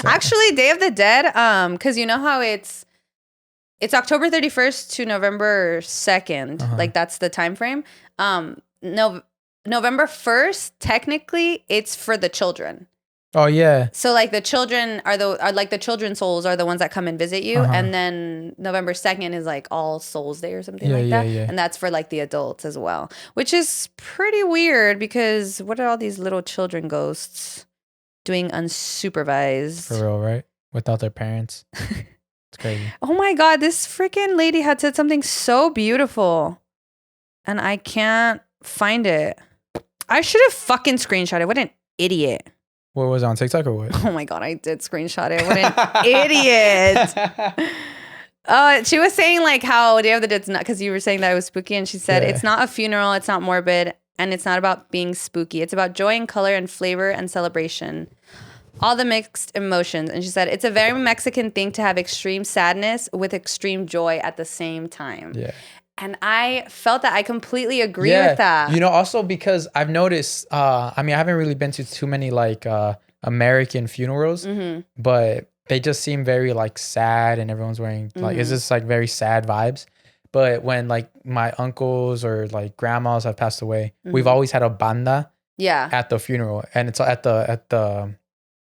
S2: Actually, Day of the Dead, because you know how it's October 31st to November 2nd. Like that's the time frame. November 1st, technically, it's for the children.
S1: Oh yeah.
S2: So like the children are like the children's souls are the ones that come and visit you, and then November 2nd is like All Souls Day or something like that, and that's for like the adults as well, which is pretty weird because what are all these little children ghosts doing unsupervised?
S1: For real, right? Without their parents. It's crazy.
S2: Oh my God, this freaking lady had said something so beautiful, and I can't find it. I should have fucking screenshot it. What an idiot.
S1: What was it, on TikTok or what?
S2: Oh my God, I did screenshot it. What an idiot. She was saying like how Day of the Dead's not, because you were saying that it was spooky, and she said it's not a funeral, it's not morbid, and it's not about being spooky. It's about joy and color and flavor and celebration. All the mixed emotions. And she said, it's a very Mexican thing to have extreme sadness with extreme joy at the same time. Yeah. And I felt that I completely agree with that.
S1: You know, also because I've noticed, I mean, I haven't really been to too many like American funerals, but they just seem very like sad, and everyone's wearing like, it's just like very sad vibes. But when like my uncles or like grandmas have passed away, we've always had a banda at the funeral, and it's at the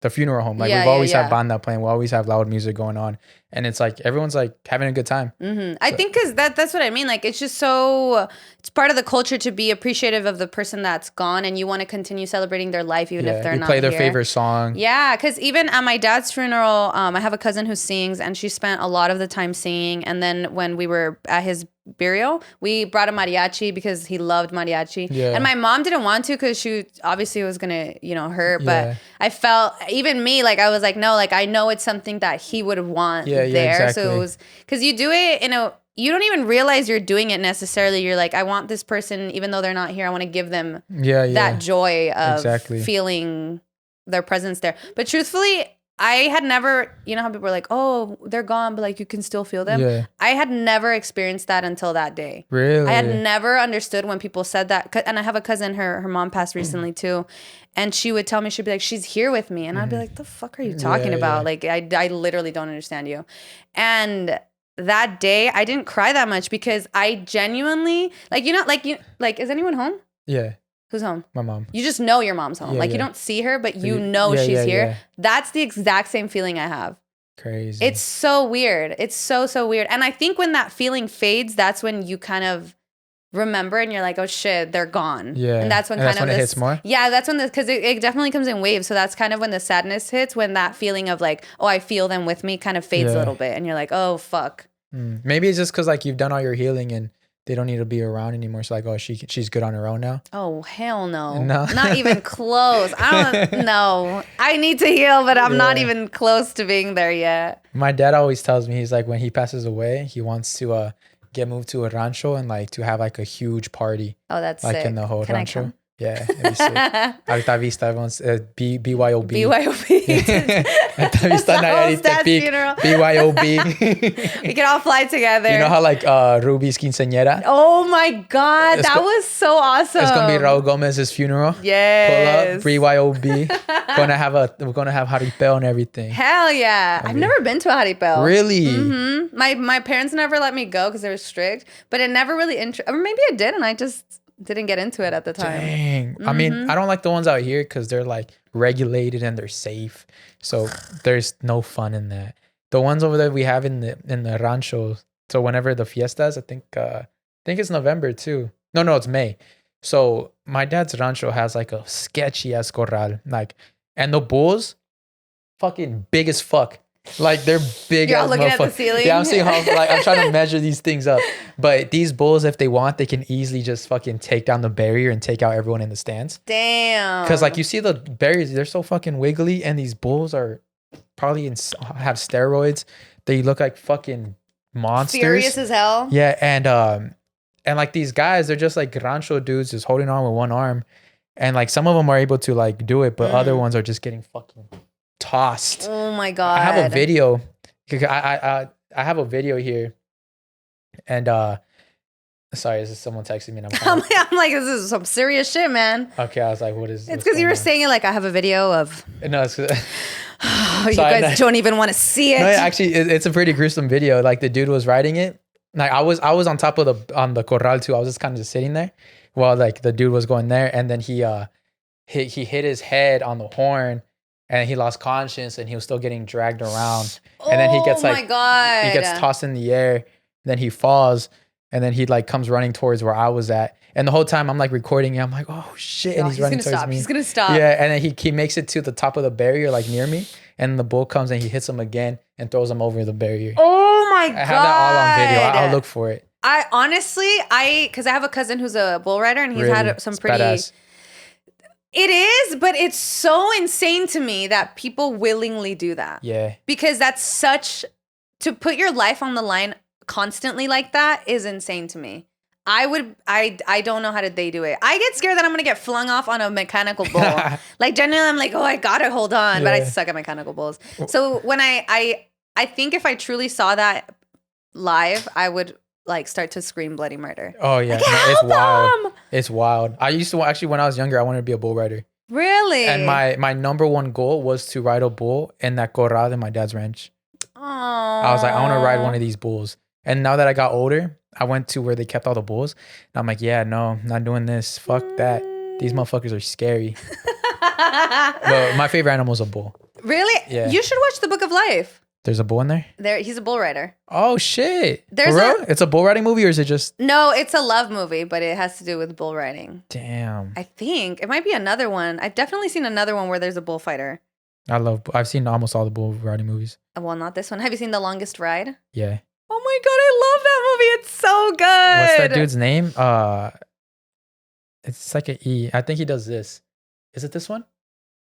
S1: funeral home. Like we've always had banda playing. We always have loud music going on. And it's like, everyone's like having a good time.
S2: I think because that's what I mean. Like, it's just so, it's part of the culture to be appreciative of the person that's gone, and you want to continue celebrating their life even if they're not here.
S1: Play their favorite song.
S2: Yeah, because even at my dad's funeral, I have a cousin who sings, and she spent a lot of the time singing. And then when we were at his burial, we brought a mariachi because he loved mariachi. Yeah. And my mom didn't want to because she obviously was going to, hurt. But I felt, even me, like I was like, no, like I know it's something that he would want there. Exactly. So it was, because you do it you don't even realize you're doing it necessarily. You're like, I want this person, even though they're not here, I want to give them that joy of feeling their presence there. But truthfully, I had never, you know how people are like, oh, they're gone, but like you can still feel them. Yeah. I had never experienced that until that day.
S1: Really?
S2: I had never understood when people said that. And I have a cousin, her mom passed recently too. And she would tell me, she'd be like, she's here with me. And I'd be like, the fuck are you talking about? Like, I literally don't understand you. And that day, I didn't cry that much because I genuinely, is anyone home?
S1: Yeah.
S2: Who's home?
S1: My mom.
S2: You just know your mom's home. You don't see her, but you know she's here. Yeah. That's the exact same feeling I have.
S1: Crazy.
S2: It's so weird. It's so weird. And I think when that feeling fades, that's when you kind of remember and you're like, oh shit, they're gone. Yeah. And that's when it hits more? Yeah, that's when because it definitely comes in waves. So that's kind of when the sadness hits, when that feeling of like, oh, I feel them with me kind of fades a little bit. And you're like, oh, fuck.
S1: Maybe it's just because like you've done all your healing and they don't need to be around anymore. So like, oh, she's good on her own now.
S2: Oh, hell no. Not even close. I don't know. I need to heal, but I'm not even close to being there yet.
S1: My dad always tells me, he's like, when he passes away, he wants to get moved to a rancho and like to have like a huge party.
S2: Oh, that's
S1: like
S2: sick.
S1: In the whole rancho. Yeah, it'd be sick. Alta Vista, everyone's BYOB.
S2: BYOB.
S1: Alta Vista, Nayarit, Tepic, BYOB.
S2: We can all fly together.
S1: You know how like Ruby's quinceañera?
S2: Oh my God, that was so awesome.
S1: It's gonna be Raul Gomez's funeral.
S2: Yes.
S1: Pull up, BYOB. We're gonna have jaripeo and everything.
S2: Hell yeah. I've never been to a jaripeo.
S1: Really?
S2: Mm-hmm. My parents never let me go because they were strict, but it never really or maybe it did, and I just didn't get into it at the time.
S1: Dang. I mean, I don't like the ones out here because they're like regulated and they're safe. So there's no fun in that. The ones over there we have in the rancho. So whenever the fiestas, I think it's November too. No, it's May. So my dad's rancho has like a sketchy ass corral, like, and the bulls, fucking big as fuck. Like they're big.
S2: You're all looking at the ceiling.
S1: Yeah, I'm seeing how like I'm trying to measure these things up. But these bulls, if they want, they can easily just fucking take down the barrier and take out everyone in the stands.
S2: Damn.
S1: Because like you see the barriers, they're so fucking wiggly, and these bulls are probably have steroids. They look like fucking monsters.
S2: Furious as hell.
S1: Yeah, and like these guys, they're just like rancho dudes, just holding on with one arm, and like some of them are able to like do it, but other ones are just getting fucking tossed.
S2: Oh my God.
S1: I have a video. I have a video here, and sorry, this is someone texting me. And
S2: I'm like, this is some serious shit, man.
S1: Okay, I was like, what is?
S2: It's because you were saying it like I have a video of.
S1: No, it's.
S2: You guys don't even want to see it.
S1: No, actually, it's a pretty gruesome video. Like the dude was riding it. Like I was on top of the corral too. I was just kind of just sitting there while like the dude was going there, and then he hit his head on the horn, and he lost conscience, and he was still getting dragged around. And then he gets like,
S2: oh my God,
S1: he gets tossed in the air. Then he falls, and then he like comes running towards where I was at. And the whole time I'm like recording it. I'm like, oh shit, and he's running towards me.
S2: He's gonna stop.
S1: Yeah, and then he makes it to the top of the barrier, like near me, and the bull comes and he hits him again and throws him over the barrier.
S2: Oh my God!
S1: I have that all on video. I'll look for it.
S2: I honestly, because I have a cousin who's a bull rider, and he's had some pretty.
S1: Badass.
S2: It is, but it's so insane to me that people willingly do that.
S1: Yeah.
S2: Because that's to put your life on the line constantly like that is insane to me. I don't know how did they do it. I get scared that I'm going to get flung off on a mechanical bull. Like generally I'm like, oh, I got to hold on, but I suck at mechanical bulls. So when I think if I truly saw that live, I would like start to scream bloody murder.
S1: Oh yeah,
S2: like,
S1: it's wild. It's wild. I used to actually when I was younger, I wanted to be a bull rider.
S2: Really?
S1: And my number one goal was to ride a bull in that corral in my dad's ranch.
S2: Aww.
S1: I was like, I want to ride one of these bulls. And now that I got older, I went to where they kept all the bulls. And I'm like, yeah, no, not doing this. Fuck that. These motherfuckers are scary. But my favorite animal is a bull.
S2: Really?
S1: Yeah.
S2: You should watch The Book of Life.
S1: There's a bull in there?
S2: He's a bull rider.
S1: Oh, shit. It's a bull riding movie, or is it just...
S2: No, it's a love movie, but it has to do with bull riding.
S1: Damn.
S2: I think. It might be another one. I've definitely seen another one where there's a bullfighter.
S1: I've seen almost all the bull riding movies.
S2: Well, not this one. Have you seen The Longest Ride?
S1: Yeah.
S2: Oh my God, I love that movie. It's so good.
S1: What's that dude's name? It's like an E. I think he does this. Is it this one?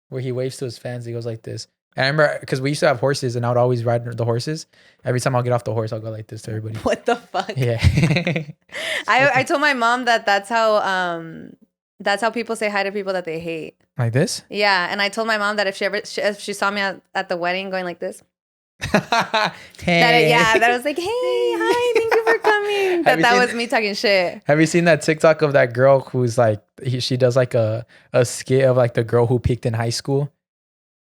S1: Where he waves to his fans. He goes like this. And I remember because we used to have horses, and I would always ride the horses. Every time I'll get off the horse, I'll go like this to everybody.
S2: What the fuck?
S1: Yeah.
S2: I told my mom that's how people say hi to people that they hate.
S1: Like this?
S2: Yeah, and I told my mom that if she saw me at the wedding going like this.
S1: Hey.
S2: That was like, hey, hi, thank you for coming. That was me talking shit.
S1: Have you seen that TikTok of that girl who's like, she does like a skit of like the girl who peaked in high school?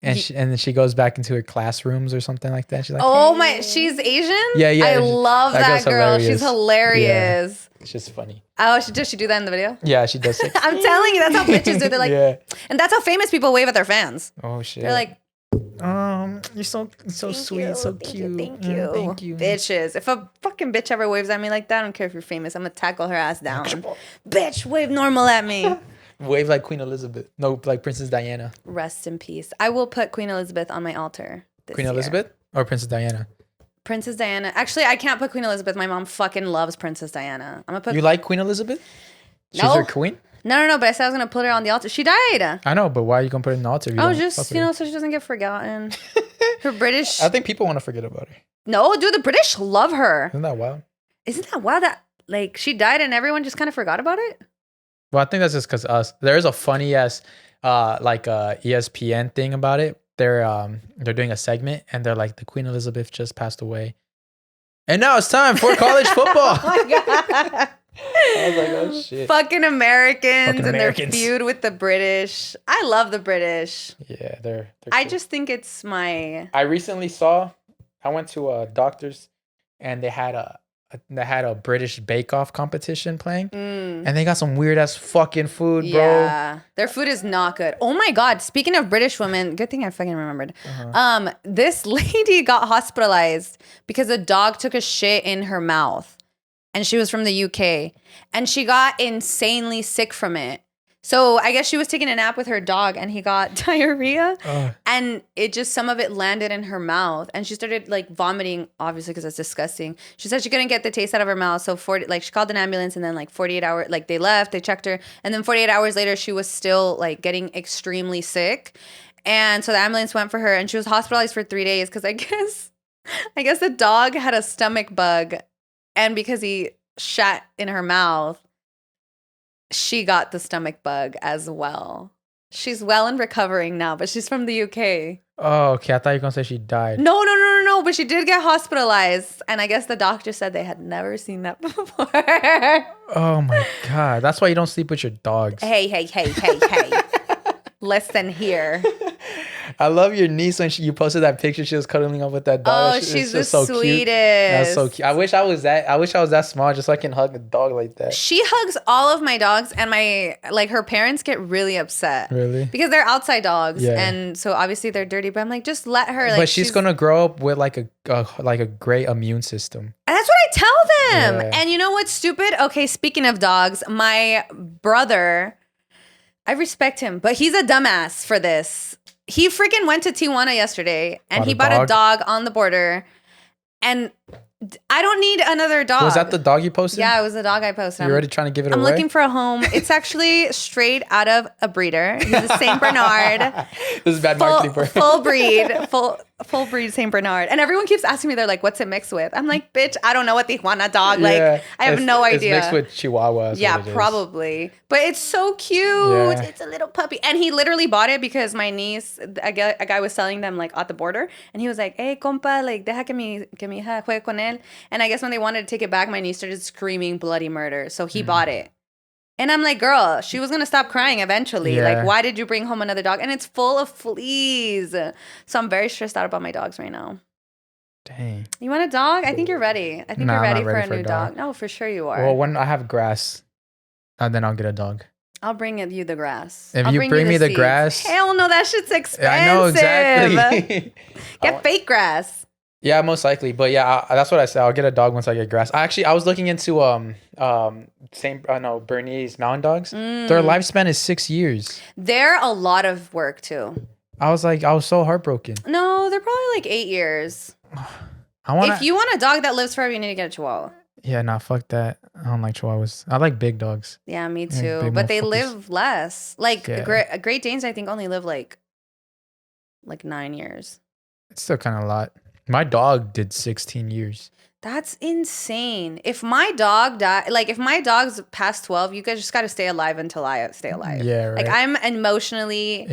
S1: And then she goes back into her classrooms or something like that. She's like,
S2: oh
S1: hey.
S2: my, she's Asian?
S1: Yeah.
S2: I love that girl.
S1: Hilarious.
S2: She's hilarious.
S1: Yeah. It's just funny.
S2: Oh, does she do that in the video?
S1: Yeah, she does.
S2: I'm telling you, that's how bitches do. They're like, and that's how famous people wave at their fans.
S1: Oh shit.
S2: They're like,
S1: you're so sweet, so cute.
S2: Thank you.
S1: Thank you.
S2: Bitches. If a fucking bitch ever waves at me like that, I don't care if you're famous. I'm gonna tackle her ass down. Bitch, wave normal at me.
S1: Wave like Queen Elizabeth. No, like Princess Diana.
S2: Rest in peace. I will put Queen Elizabeth on my altar this year.
S1: Elizabeth or Princess Diana?
S2: Princess Diana. Actually, I can't put Queen Elizabeth. My mom fucking loves Princess Diana. I'm gonna put.
S1: You like Queen Elizabeth? She's
S2: No.
S1: her queen?
S2: No. But I said I was gonna put her on the altar. She died.
S1: I know, but why are you gonna put her in the altar?
S2: Just so she doesn't get forgotten. Her British.
S1: I think people want to forget about her.
S2: No, dude, the British love her.
S1: Isn't that wild?
S2: Isn't that wild that like she died and everyone just kind of forgot about it?
S1: Well, I think that's just because us. There is a funny ass ESPN thing about it. They're doing a segment and they're like, the Queen Elizabeth just passed away. And now it's time for college football.
S2: Oh my God.
S1: I was like, oh shit.
S2: Fucking Americans and their feud with the British. I love the British.
S1: Yeah, they're
S2: I
S1: cool.
S2: just think it's my...
S1: I went to a doctor's and they had a British Bake-Off competition playing. And they got some weird ass fucking food, bro.
S2: Yeah. Their food is not good. Oh my God. Speaking of British women, good thing I fucking remembered. This lady got hospitalized because a dog took a shit in her mouth. And she was from the UK. And she got insanely sick from it. So I guess she was taking a nap with her dog and he got diarrhea. And some of it landed in her mouth. And she started like vomiting, obviously, because it's disgusting. She said she couldn't get the taste out of her mouth. So she called an ambulance and then like 48 hours, like they left, they checked her. And then 48 hours later, she was still like getting extremely sick. And so the ambulance went for her and she was hospitalized for 3 days because I guess the dog had a stomach bug. And because he shat in her mouth, she got the stomach bug as well. She's well and recovering now, but she's from the UK.
S1: Oh, okay. I thought you were going to say she died.
S2: No. But she did get hospitalized. And I guess the doctor said they had never seen that before.
S1: Oh, my God. That's why you don't sleep with your dogs.
S2: Hey. Listen here.
S1: I love your niece when you posted that picture. She was cuddling up with that dog.
S2: Oh, she's the sweetest. That's
S1: so cute. I wish I was that small just so I can hug a dog like that.
S2: She hugs all of my dogs, and her parents get really upset.
S1: Really?
S2: Because they're outside dogs,
S1: yeah.
S2: And so obviously they're dirty. But I'm like, just let her.
S1: But she's gonna grow up with like a great immune system.
S2: And that's what I tell them.
S1: Yeah.
S2: And you know what's stupid? Okay, speaking of dogs, my brother, I respect him, but he's a dumbass for this. He freaking went to Tijuana yesterday and he bought a dog on the border. And I don't need another dog.
S1: Was that the dog you posted?
S2: Yeah, it was the dog I posted.
S1: You're already trying to give it away?
S2: I'm looking for a home. It's actually straight out of a breeder. He's a Saint Bernard.
S1: This is bad marketing for
S2: full breed Saint Bernard. And everyone keeps asking me, they're like, what's it mixed with? I'm like, bitch, I don't know what Tijuana dog. Like, I have no idea.
S1: It's mixed with Chihuahua.
S2: Yeah, probably. But it's so cute. Yeah. It's a little puppy. And he literally bought it because my niece, a guy was selling them like at the border. And he was like, hey, compa, like, deja que mi hija juegue con él. And I guess when they wanted to take it back, my niece started screaming bloody murder. So he bought it. And I'm like, girl, she was going to stop crying eventually. Yeah. Like, why did you bring home another dog? And it's full of fleas. So I'm very stressed out about my dogs right now.
S1: Dang.
S2: You want a dog? I think you're ready. I think you're ready for a new dog. No, for sure you are.
S1: Well, when I have grass, then I'll get a dog.
S2: I'll bring you the grass.
S1: If you bring me the grass.
S2: Hell no, that shit's expensive.
S1: I know, exactly.
S2: Get fake grass.
S1: Yeah, most likely. But yeah, that's what I said. I'll get a dog once I get grass. I was looking into Bernese mountain dogs. Their lifespan is 6 years.
S2: They're a lot of work too.
S1: I was so heartbroken.
S2: No, they're probably like 8 years. If you want a dog that lives forever, you need to get a Chihuahua.
S1: Yeah, nah, fuck that. I don't like Chihuahuas. I like big dogs.
S2: Yeah, me too. But they live less. Like Great Danes, I think only live like 9 years.
S1: It's still kind of a lot. My dog did 16 years.
S2: That's insane. If my dog died, like if my dog's past 12, you guys just got to stay alive until I stay alive.
S1: Yeah, right.
S2: Like I'm emotionally,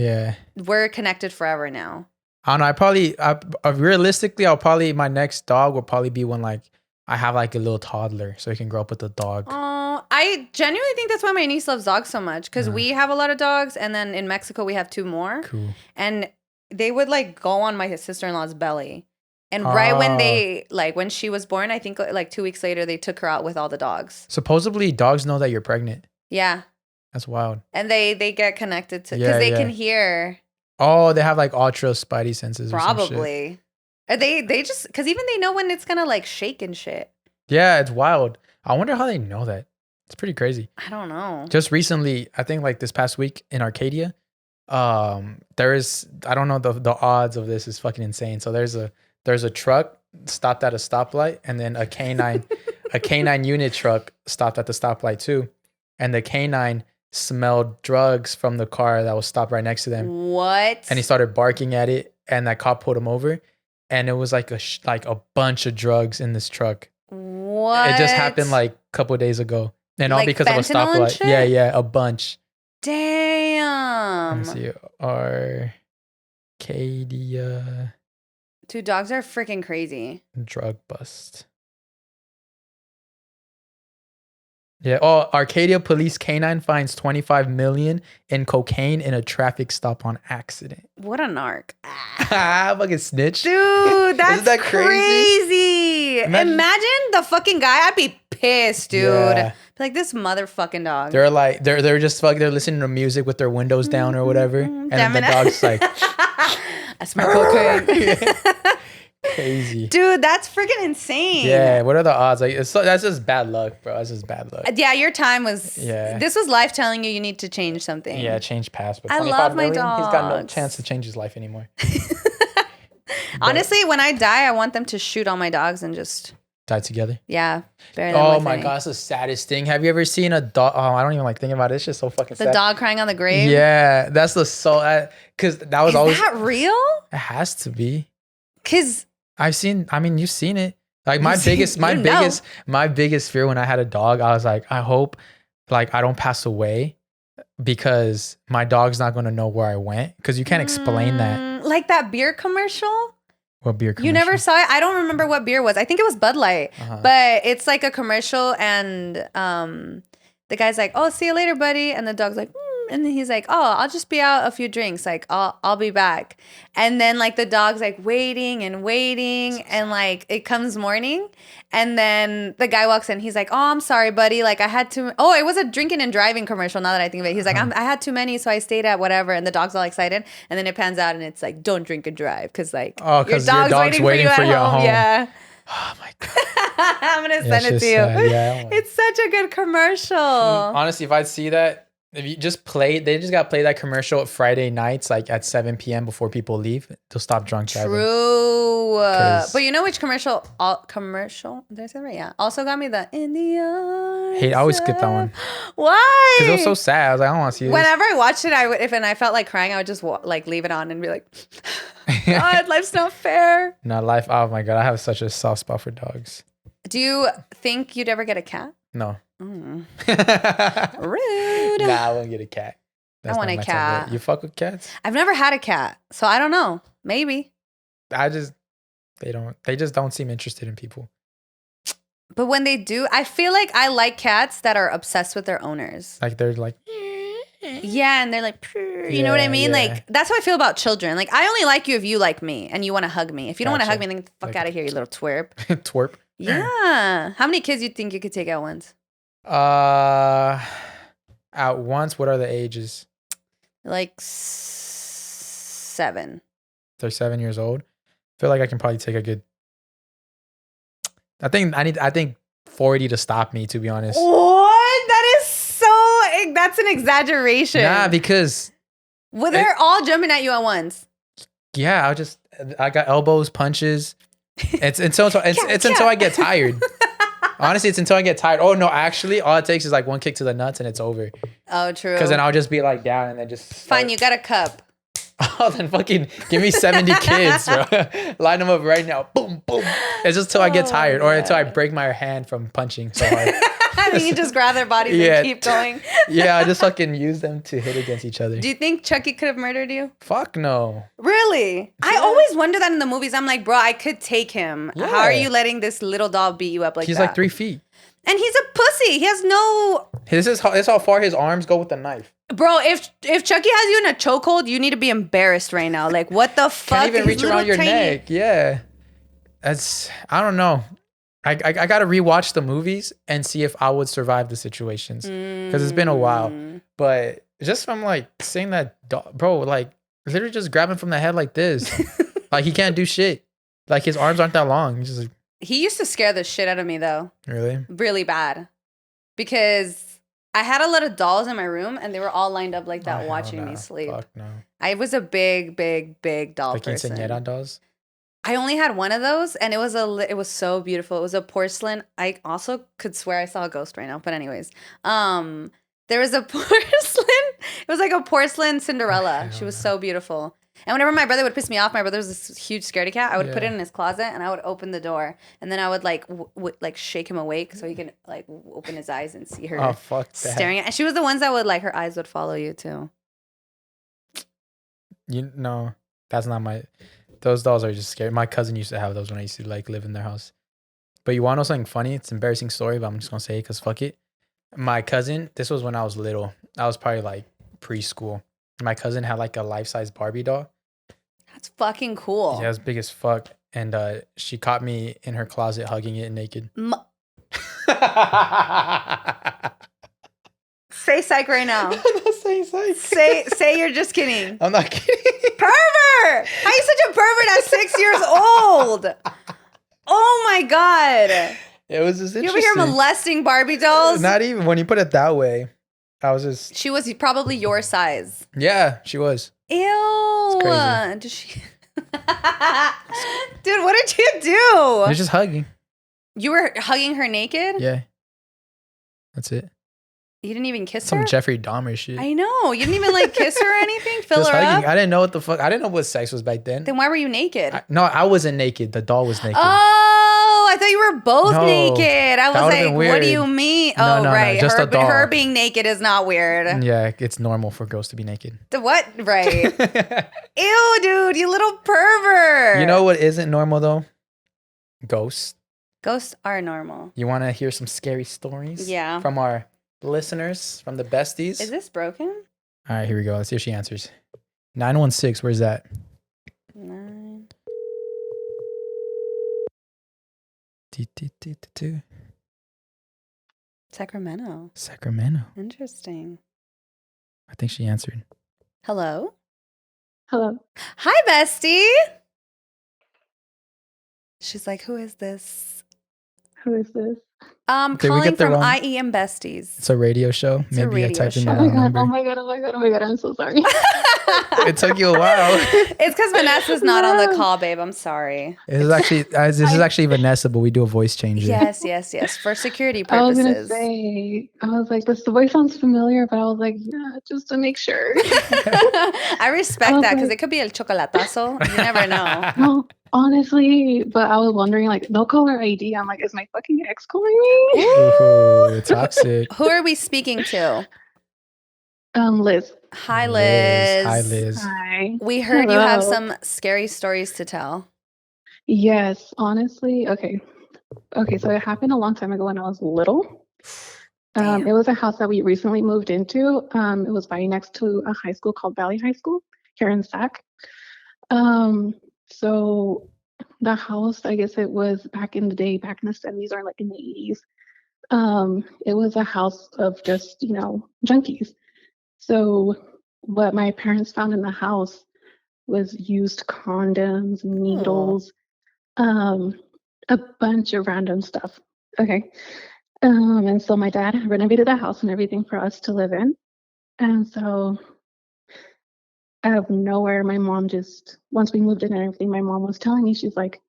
S2: we're connected forever now.
S1: I don't know. Realistically, my next dog will probably be when like I have like a little toddler so he can grow up with the dog.
S2: Oh, I genuinely think that's why my niece loves dogs so much because we have a lot of dogs and then in Mexico we have 2 more.
S1: Cool.
S2: And they would like go on my sister-in-law's belly. And right when she was born, I think like 2 weeks later, they took her out with all the dogs.
S1: Supposedly, dogs know that you're pregnant.
S2: Yeah.
S1: That's wild.
S2: And they get connected to, because they can hear.
S1: Oh, they have like ultra spidey senses.
S2: Probably. Or they just, because even they know when it's going to like shake and shit.
S1: Yeah, it's wild. I wonder how they know that. It's pretty crazy.
S2: I don't know.
S1: Just recently, I think like this past week in Arcadia, there is, I don't know, the odds of this is fucking insane. So there's a truck stopped at a stoplight, and then a canine unit truck stopped at the stoplight too. And the canine smelled drugs from the car that was stopped right next to them.
S2: What?
S1: And he started barking at it, and that cop pulled him over, and it was like a bunch of drugs in this truck.
S2: What?
S1: It just happened like a couple of days ago. And all
S2: Like
S1: because of a
S2: fentanyl and
S1: stoplight.
S2: shit?
S1: Yeah, a bunch. Let
S2: Damn.
S1: me see. Arcadia
S2: Dude, dogs are freaking crazy.
S1: drug bust. Yeah. Oh, Arcadia police canine finds 25 million in cocaine in a traffic stop on accident.
S2: What a narc.
S1: Fucking snitch.
S2: Dude, that's
S1: Isn't that
S2: crazy. Imagine the fucking guy. I'd be pissed, dude.
S1: Yeah.
S2: Be like, this motherfucking dog.
S1: They're like, they're just fucking, they're listening to music with their windows down or whatever. And then the dog's like,
S2: I smell cocaine.
S1: crazy.
S2: Dude, that's freaking insane.
S1: Yeah, what are the odds? Like, that's just bad luck, bro. That's just bad luck.
S2: Yeah, your time was.
S1: Yeah.
S2: This was life telling you need to change something.
S1: Yeah, change past. But
S2: I
S1: 25
S2: love my
S1: million, he's got no
S2: dogs.
S1: chance to change his life anymore.
S2: Honestly, when I die, I want them to shoot all my dogs and just.
S1: Die together.
S2: Yeah. Bury them
S1: Oh
S2: with
S1: my
S2: me.
S1: god, that's the saddest thing. Have you ever seen a dog? Oh, I don't even like thinking about it. It's just so fucking
S2: The
S1: sad.
S2: dog crying on the grave?
S1: Yeah, that's the soul. Because that was always.
S2: Is that real?
S1: It has to be.
S2: Because.
S1: I've seen. I mean, you've seen it. Like my
S2: You've
S1: biggest,
S2: seen-
S1: my
S2: you know.
S1: biggest, my biggest fear when I had a dog, I was like, I hope, like, I don't pass away because my dog's not gonna know where I went because you can't explain that.
S2: Like that beer commercial?
S1: What beer commercial?
S2: You never saw it? I don't remember what beer was. I think it was Bud Light.
S1: Uh-huh.
S2: But it's like a commercial and the guy's like, "Oh, see you later, buddy." And the dog's like, and then he's like, "Oh, I'll just be out a few drinks. Like, I'll be back." And then like the dog's like waiting and like it comes morning and then the guy walks in. He's like, "Oh, I'm sorry, buddy. Like I had to Oh, it was a drinking and driving commercial now that I think of it. He's like, I had too many, so I stayed at whatever." And the dog's all excited. And then it pans out and it's like, "Don't drink and drive cause like
S1: Oh, because your dog's waiting for you at home.
S2: Yeah.
S1: Oh my god.
S2: I'm gonna send it
S1: it's
S2: to you.
S1: just sad. Yeah,
S2: It's such a good commercial.
S1: honestly, if I see that, if you just play, they just got to play that commercial Friday nights, like at 7 p.m. before people leave. They'll stop drunk driving.
S2: True.
S1: 'Cause-
S2: But you know which commercial? Did I say that right? Yeah. Also got me the in the arms.
S1: Hey, I always skip that one.
S2: Why?
S1: Because it was so sad. I was like, I don't want to see this.
S2: Whenever I watched it, and I felt like crying, I would just like leave it on and be like, God, life's not fair.
S1: No, life. Oh my god, I have such a soft spot for dogs.
S2: Do you think you'd ever get a cat?
S1: No.
S2: Mm.
S1: Nah,
S2: Rude.
S1: I won't get a cat.
S2: I want
S1: not
S2: a
S1: my type
S2: cat.
S1: of- You fuck with cats?
S2: I've never had a cat, so I don't know. Maybe.
S1: They just don't seem interested in people.
S2: But when they do, I feel like I like cats that are obsessed with their owners.
S1: Like they're like,
S2: Yeah, and they're like, "Purr," you know what I
S1: Yeah,
S2: mean?
S1: yeah.
S2: Like, that's how I feel about children. Like, I only like you if you like me and you want to hug me. If you don't want to
S1: Gotcha.
S2: hug me, then get the fuck
S1: Like-
S2: out of here, you little twerp.
S1: twerp.
S2: Yeah. How many kids you think you could take at once?
S1: At once, what are the ages?
S2: Like 7.
S1: They're 7 years old. I feel like I can probably take a good. I think 40 to stop me, to be honest.
S2: What? That's an exaggeration.
S1: Nah, because
S2: Well, they're all jumping at you at once.
S1: yeah, I got elbows, punches. It's until I get tired. Honestly, it's until I get tired. Oh no, actually, all it takes is like one kick to the nuts and it's over.
S2: Oh, true.
S1: Because then I'll just be like down and then just
S2: Fine, you got a cup.
S1: Oh, then fucking give me 70 kids, bro. Line them up right now. Boom, boom. It's just till I get tired or until I break my hand from punching so hard.
S2: And you just grab their bodies
S1: Yeah.
S2: and keep going.
S1: Yeah, I just fucking use them to hit against each other.
S2: Do you think Chucky could have murdered you?
S1: Fuck no.
S2: Really? I always wonder that in the movies. I'm like, bro, I could take him.
S1: Yeah.
S2: How are you letting this little doll beat you up like
S1: He's
S2: that?
S1: like 3 feet.
S2: And he's a pussy. He has no...
S1: This is how far his arms go with the knife.
S2: Bro, if Chucky has you in a chokehold, you need to be embarrassed right now. Like, what the fuck?
S1: Can't even
S2: His
S1: reach
S2: little
S1: around your
S2: tiny-
S1: neck. Yeah. I don't know. I gotta rewatch the movies and see if I would survive the situations. Because it's been a while. But just from like seeing that dog, bro, like literally just grab him from the head like this. Like he can't do shit. Like his arms aren't that long. He's just like,
S2: He used to scare the shit out of me, though.
S1: really?
S2: Really bad. Because I had a lot of dolls in my room, and they were all lined up like that,
S1: Oh, hell
S2: watching me
S1: no.
S2: sleep.
S1: Fuck no.
S2: I was a big, big, big doll
S1: Like
S2: person.
S1: quinceañera dolls?
S2: I only had one of those, and it was so beautiful. It was a porcelain. I also could swear I saw a ghost right now, but anyways, there was a porcelain. It was like a porcelain Cinderella.
S1: Oh,
S2: She was
S1: hell
S2: so beautiful, And whenever my brother would piss me off, my brother was this huge scaredy cat. I would put it in his closet and I would open the door and then I would like like shake him awake so he can like open his eyes and see her staring at. And she was the ones that would like her eyes would follow you too.
S1: That's not my. Those dolls are just scary. My cousin used to have those when I used to like live in their house. But you want to know something funny? It's an embarrassing story, but I'm just gonna say it because fuck it. My cousin, this was when I was little. I was probably like preschool. My cousin had like a life-size Barbie doll.
S2: That's fucking cool.
S1: Yeah, it was big as fuck. And she caught me in her closet hugging it naked.
S2: Say psych right now.
S1: I'm not saying psych.
S2: Say you're just kidding.
S1: I'm not kidding.
S2: Pervert! How are you such a pervert at 6 years old? Oh my god.
S1: It was just interesting.
S2: You ever hear molesting Barbie dolls?
S1: Not even when you put it that way. I was just.
S2: She was probably your size.
S1: Yeah, she was.
S2: Ew. Did she? Dude, what did you do?
S1: I was just hugging.
S2: You were hugging her naked?
S1: Yeah. That's it.
S2: You didn't even kiss her?
S1: Some Jeffrey Dahmer shit.
S2: I know. You didn't even like kiss her or anything? Fill just her hugging.
S1: Up? I didn't know what the fuck. I didn't know what sex was back then.
S2: Then why were you naked?
S1: I wasn't naked. The doll was naked.
S2: Oh, I thought you were both naked. I was like, what do you mean?
S1: No, right.
S2: Just a doll. Her being naked is not weird.
S1: Yeah, it's normal for girls to be naked.
S2: What? Right. Ew, dude, you little pervert.
S1: You know what isn't normal though? Ghosts.
S2: Ghosts are normal.
S1: You want to hear some scary stories?
S2: Yeah.
S1: From our listeners, from the besties.
S2: Is this broken?
S1: All right, here we go. Let's see if she answers. 916, where's that?
S2: 9. Sacramento. Interesting.
S1: I think she answered.
S2: Hello?
S3: Hello.
S2: Hi, bestie. She's like, who is this?
S3: Who is this?
S2: Calling from IEM Besties.
S1: It's a radio show.
S2: It's Maybe I typed in the
S3: wrong number. Oh my god! I'm so sorry.
S1: It took you a while.
S2: It's because Vanessa's not on the call, babe. I'm sorry.
S1: This is actually Vanessa, but we do a voice change.
S2: Yes. For security purposes.
S3: I was gonna say, I was like, this voice sounds familiar, but I was like, yeah, just to make sure.
S2: I respect that because it could be el chocolatazo. You never know.
S3: No, honestly, but I was wondering, like, they'll call her ID. I'm like, is my fucking ex calling me?
S1: Ooh, toxic.
S2: Who are we speaking to?
S3: Liz.
S2: Hi, Liz.
S1: Hi, Liz.
S3: Hi.
S2: We heard you have some scary stories to tell.
S3: Yes, honestly. Okay, so it happened a long time ago when I was little. It was a house that we recently moved into. It was right next to a high school called Valley High School here in Sac. So the house, I guess it was back in the day, back in the 70s or like in the 80s. It was a house of just, junkies. So what my parents found in the house was used condoms, needles, a bunch of random stuff. Okay. And so my dad renovated the house and everything for us to live in. And so out of nowhere, my mom once we moved in and everything, my mom was telling me, she's like,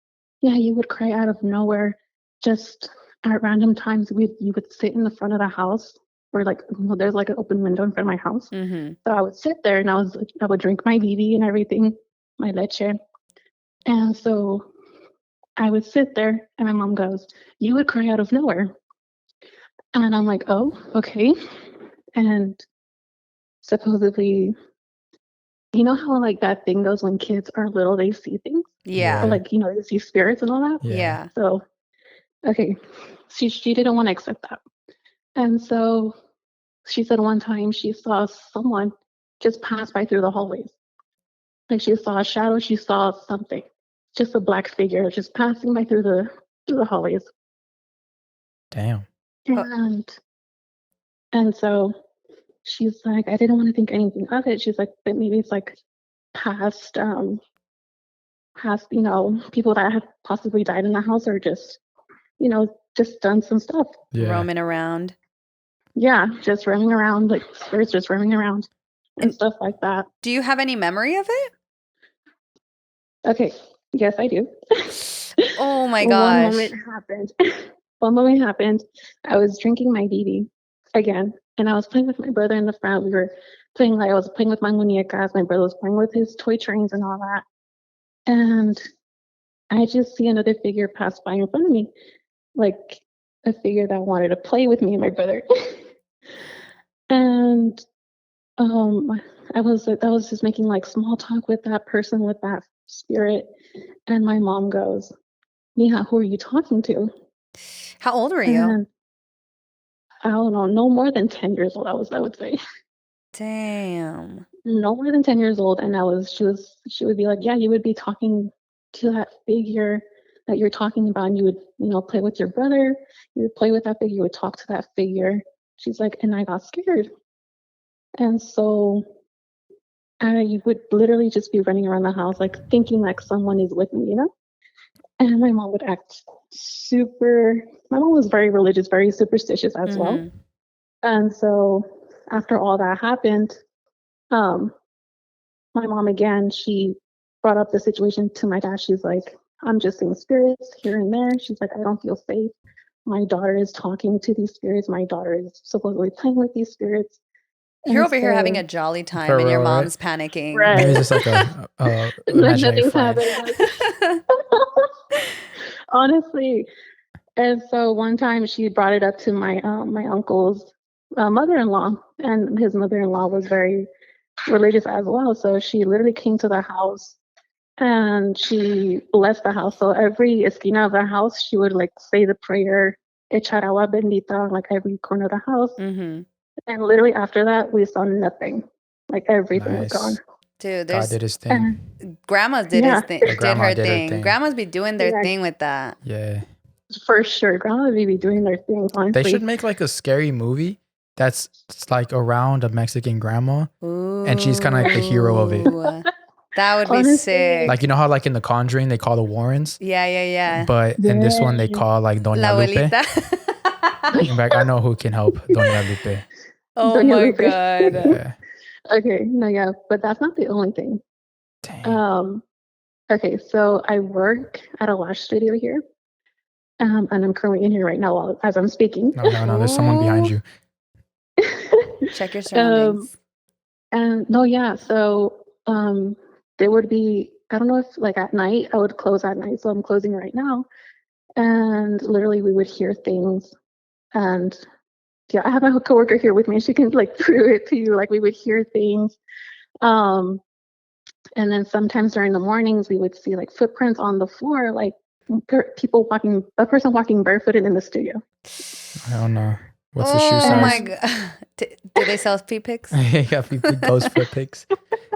S3: yeah, you would cry out of nowhere. Just at random times, you would sit in the front of the house. Or like, there's like an open window in front of my house.
S2: Mm-hmm.
S3: So I would sit there and I would drink my BB and everything, my leche. And so I would sit there and my mom goes, you would cry out of nowhere. And I'm like, oh, okay. And supposedly, you know how like that thing goes when kids are little, they see things?
S2: Yeah.
S3: Or like, they see spirits and all that?
S2: Yeah.
S3: So, okay. She didn't want to accept that. And so she said one time she saw someone just pass by through the hallways. Like she saw a shadow, she saw something. Just a black figure just passing by through the hallways.
S1: Damn.
S3: And so she's like, I didn't want to think anything of it. She's like, but maybe it's like past people that had possibly died in the house or just, just done some stuff.
S1: Yeah.
S2: Roaming around.
S3: Yeah, just roaming around, like spirits just roaming around and stuff like that.
S2: Do you have any memory of it?
S3: Okay, yes, I do.
S2: Oh my gosh.
S3: One moment happened. I was drinking my BB again. And I was playing with my brother in the front. We were playing, like, I was playing with my muñecas. My brother was playing with his toy trains and all that. And I just see another figure pass by in front of me, like a figure that wanted to play with me and my brother. And I was just making like small talk with that person, with that spirit. And my mom goes, Mija, who are you talking to?
S2: How old were you?
S3: And I don't know, no more than 10 years old, I would say.
S2: Damn.
S3: No more than 10 years old. And she would be like, yeah, you would be talking to that figure that you're talking about, and you would, play with your brother, you would play with that figure, you would talk to that figure. She's like, and I got scared. And so I would literally just be running around the house, like thinking like someone is with me, And my mom would act my mom was very religious, very superstitious as well. And so after all that happened, my mom, again, she brought up the situation to my dad. She's like, I'm just seeing spirits here and there. She's like, I don't feel safe. My daughter is talking to these spirits. My daughter is supposedly playing with these spirits.
S2: You're over here having a jolly time and your mom's panicking.
S3: Right.
S1: Maybe it's just like a imaginary friend.
S3: Honestly. And so one time she brought it up to my my uncle's mother-in-law, and his mother-in-law was very religious as well. So she literally came to the house and she blessed the house. So every esquina of the house, she would like say the prayer, echar agua bendita, like every corner of the house. And literally after that, we saw nothing. Like everything was gone.
S2: Dude,
S1: God did his thing.
S2: Grandma did her thing. Grandmas be doing their thing with that.
S1: Yeah.
S3: For sure. Grandma would be doing their thing, honestly.
S1: They should make like a scary movie that's like around a Mexican grandma.
S2: Ooh.
S1: And she's kind of like the hero of it.
S2: That would be sick.
S1: Like, you know how like in The Conjuring, they call the Warrens?
S2: Yeah.
S1: But in this one, they call like Doña Lupe. In fact, I know who can help Doña Lupe.
S2: Oh my God.
S1: Yeah.
S3: Okay, no, yeah, but that's not the only thing.
S1: Dang.
S3: Okay, so I work at a lash studio here, and I'm currently in here right now as I'm speaking.
S1: No, there's someone behind you.
S2: Check your surroundings.
S3: And no, yeah, so there would be, I don't know if like at night, I would close at night, so I'm closing right now, and literally we would hear things, and yeah, I have a coworker here with me. She can like prove it to you. Like we would hear things. And then sometimes during the mornings, we would see like footprints on the floor, like a person walking barefooted in the studio.
S1: I don't know. What's the shoe size?
S2: Oh my God. Do they sell feet pics?
S1: Yeah, ghost foot pics.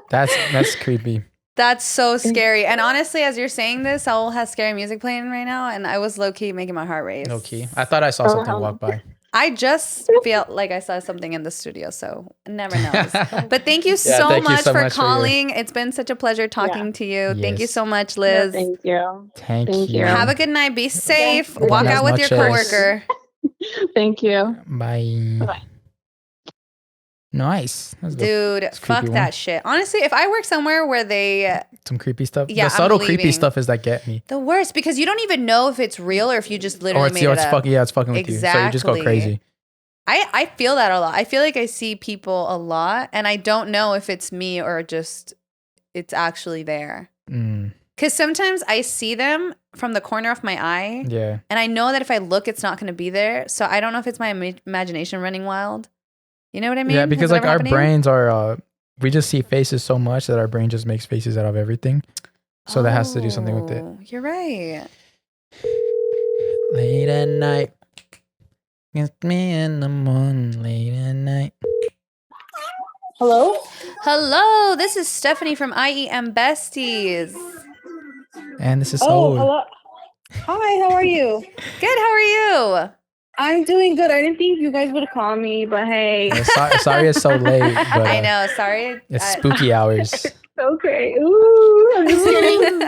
S1: That's creepy.
S2: That's so scary. And honestly, as you're saying this, Saul has scary music playing right now, and I was low-key making my heart race.
S1: Low-key? I thought I saw something walk by.
S2: I just felt like I saw something in the studio, so never knows. But thank you so much for calling. It's been such a pleasure talking to you.
S1: Yes.
S2: Thank you so much, Liz.
S3: Yeah, thank you.
S1: Thank you.
S2: Have a good night. Be safe. Walk out with your coworker.
S3: Thank you.
S1: Bye.
S3: Bye-bye.
S1: Nice.
S2: Dude, fuck that shit. Honestly, if I work somewhere where they...
S1: Some creepy stuff?
S2: Yeah,
S1: the subtle creepy stuff is that get me.
S2: The worst, because you don't even know if it's real or if you just literally made it up.
S1: It's fucking with you. So you just go crazy.
S2: I feel that a lot. I feel like I see people a lot, and I don't know if it's me or just it's actually there. Because sometimes I see them from the corner of my eye.
S1: Yeah.
S2: And I know that if I look, it's not going to be there. So I don't know if it's my imagination running wild. You know what I mean?
S1: Yeah, because like our brains are, we just see faces so much that our brain just makes faces out of everything. So that has to do something with it.
S2: You're right.
S1: Late at night. It's me in the morning, late at night.
S4: Hello?
S2: Hello, this is Stephanie from IEM Besties.
S1: And this is Saul.
S4: Hello. Hi, how are you?
S2: Good, how are you?
S4: I'm doing good. I didn't think you guys would call me, but hey.
S1: Yeah, sorry it's so late. But,
S2: I know, sorry.
S1: It's spooky hours.
S4: Okay. Ooh, I'm just kidding.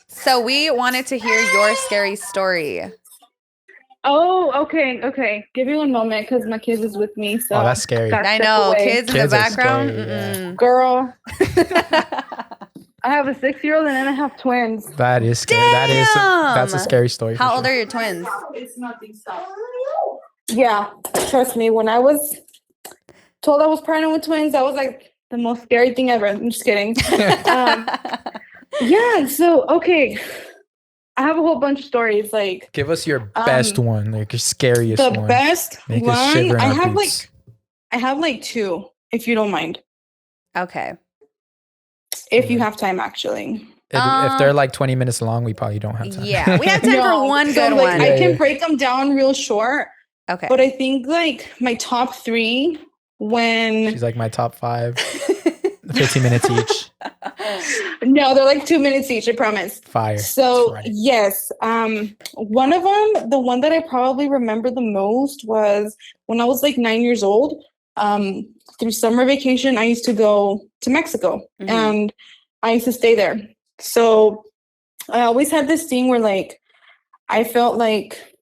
S2: So we wanted to hear your scary story.
S4: Oh, okay. Give me one moment because my kid is with me. So
S1: that's scary.
S2: I know, kids in the background.
S1: Scary,
S4: Girl. I have a 6-year-old and then I have twins.
S1: That is scary.
S2: Damn!
S1: That's a scary story.
S2: How old are your twins?
S4: Yeah, trust me. When I was told I was pregnant with twins, that was like the most scary thing ever. I'm just kidding. Yeah. So okay, I have a whole bunch of stories. Like,
S1: Give us your best one, like your scariest
S4: the
S1: one.
S4: best
S1: Make
S4: one.
S1: us shiver in
S4: I
S1: our
S4: have
S1: boots.
S4: like two, if you don't mind.
S2: Okay.
S4: If you have time, actually.
S1: If they're like 20 minutes long, we probably don't have time.
S2: Yeah, we have time for one good one.
S4: I can break them down real short.
S2: Okay.
S4: But I think like my top three when
S1: She's like my top 5. 15 minutes each.
S4: No, they're like 2 minutes each, I promise.
S1: Fire.
S4: So yes, one of them, the one that I probably remember the most was when I was like 9 years old. Through summer vacation, I used to go to Mexico and I used to stay there. So I always had this thing where like I felt like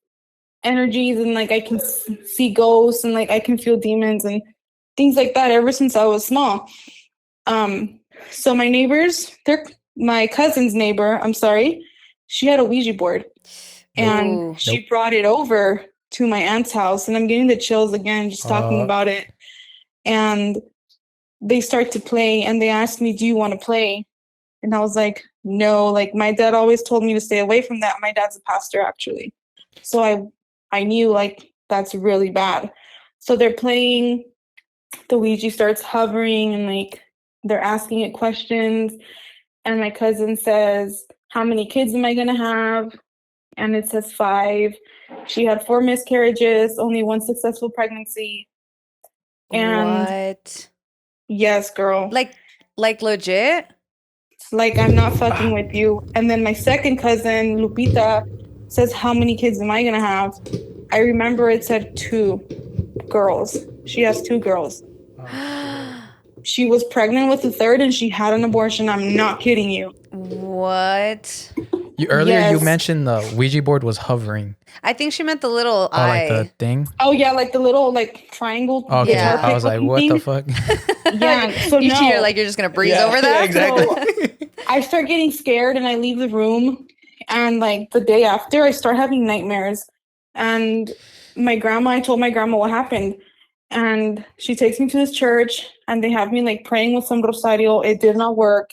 S4: energies and like I can see ghosts and like I can feel demons and things like that ever since I was small. So my neighbors, my cousin's neighbor, I'm sorry, she had a Ouija board and she brought it over to my aunt's house, and I'm getting the chills again just talking about it. And they start to play and they asked me, do you want to play? And I was like, no, like my dad always told me to stay away from that. My dad's a pastor actually. So I knew like that's really bad. So they're playing, the Ouija starts hovering and like they're asking it questions. And my cousin says, how many kids am I going to have? And it says 5. She had 4 miscarriages, only 1 successful pregnancy. And
S2: what?
S4: Yes, girl.
S2: Like legit?
S4: Like, I'm not fucking with you. And then my second cousin, Lupita, says, how many kids am I going to have? I remember it said 2 girls. She has 2 girls. She was pregnant with the 3rd and she had an abortion. I'm not kidding you.
S2: What?
S1: You mentioned the Ouija board was hovering.
S2: I think she meant the little eye.
S1: Like the thing?
S4: Oh, yeah, like the little like triangle.
S1: Okay, yeah. I was like, what the fuck?
S4: Yeah, so
S2: you're like, you're just going to breeze over that?
S1: Yeah, exactly.
S4: So I start getting scared and I leave the room. And like the day after, I start having nightmares. And I told my grandma what happened. And she takes me to this church and they have me like praying with some rosario. It did not work.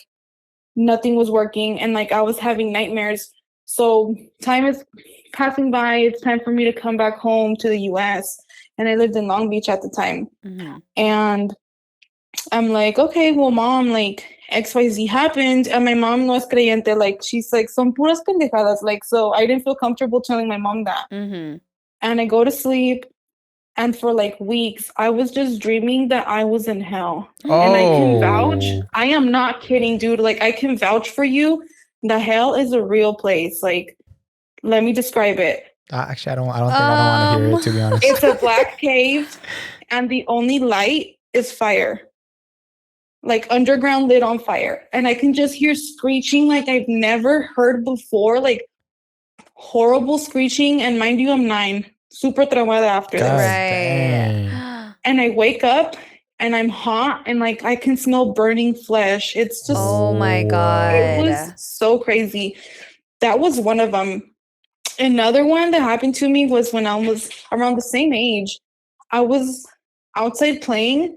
S4: Nothing was working. And like I was having nightmares. So time is passing by. It's time for me to come back home to the US. And I lived in Long Beach at the time. And I'm like, okay, well, mom, like XYZ happened. And my mom no es creyente. Like, she's like, son puras pendejadas. Like, so I didn't feel comfortable telling my mom that. And I go to sleep. And for like weeks, I was just dreaming that I was in hell. And I can vouch. I am not kidding, dude. Like, I can vouch for you. The hell is a real place. Like, let me describe it.
S1: Actually, I don't think I don't want to hear it, to be honest.
S4: It's a black cave, and the only light is fire. Like, underground lit on fire. And I can just hear screeching like I've never heard before. Like, horrible screeching. And mind you, I'm 9. Super traumada after this.
S2: Right.
S4: And I wake up and I'm hot and like I can smell burning flesh. It's just
S2: oh my God.
S4: It was so crazy. That was one of them. Another one that happened to me was when I was around the same age. I was outside playing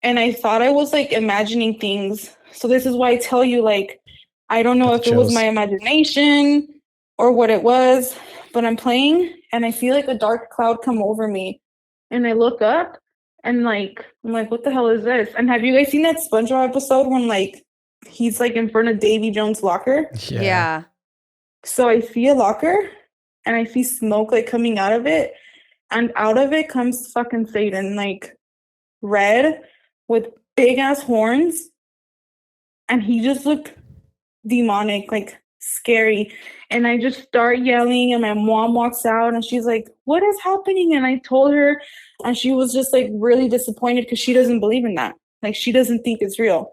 S4: and I thought I was like imagining things. So this is why I tell you, like, I don't know if it was my imagination or what it was, but I'm playing and I feel like a dark cloud come over me. And I look up and like, I'm like, what the hell is this? And have you guys seen that SpongeBob episode when like, he's like in front of Davy Jones' locker?
S2: Yeah.
S4: So I see a locker and I see smoke like coming out of it. And out of it comes fucking Satan, like red with big ass horns. And he just looked demonic, like scary. And I just start yelling and my mom walks out and she's like, what is happening? And I told her and she was just like really disappointed because she doesn't believe in that. Like she doesn't think it's real.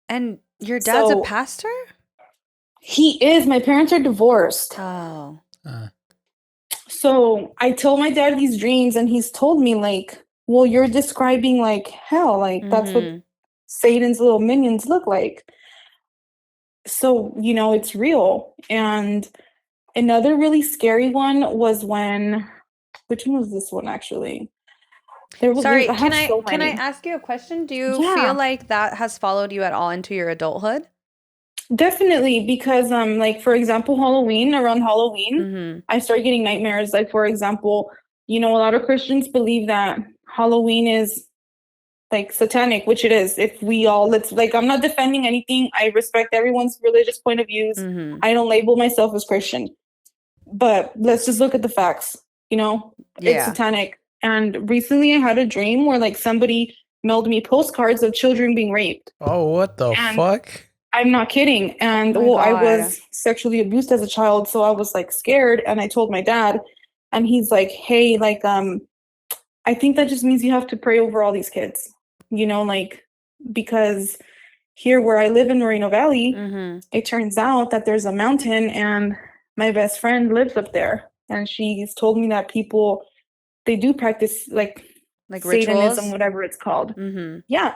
S2: And your dad's a pastor?
S4: He is. My parents are divorced.
S2: Oh.
S4: So I told my dad these dreams and he's told me like, well, you're describing like hell. Like that's what Satan's little minions look like. So, you know, it's real. And another really scary one was when which one was this one actually? There was.
S2: Sorry,
S4: I have so
S2: can I
S4: many.
S2: ask you a question? Do you
S4: Yeah.
S2: feel like that has followed you at all into your adulthood?
S4: Definitely, because like for example, around Halloween,
S2: Mm-hmm.
S4: I started getting nightmares. Like for example, a lot of Christians believe that Halloween is like satanic, which it is. If we all, let's like, I'm not defending anything. I respect everyone's religious point of views.
S2: Mm-hmm.
S4: I don't label myself as Christian, but let's just look at the facts. It's satanic. And recently, I had a dream where like somebody mailed me postcards of children being raped.
S1: Oh, what the fuck?
S4: I'm not kidding. And I was sexually abused as a child, so I was like scared, and I told my dad, and he's like, "Hey, like, I think that just means you have to pray over all these kids, like, because here where I live in Moreno Valley, it turns out that there's a mountain, and my best friend lives up there, and she's told me that people, they do practice like Satanism,
S2: rituals?
S4: whatever it's called. Yeah.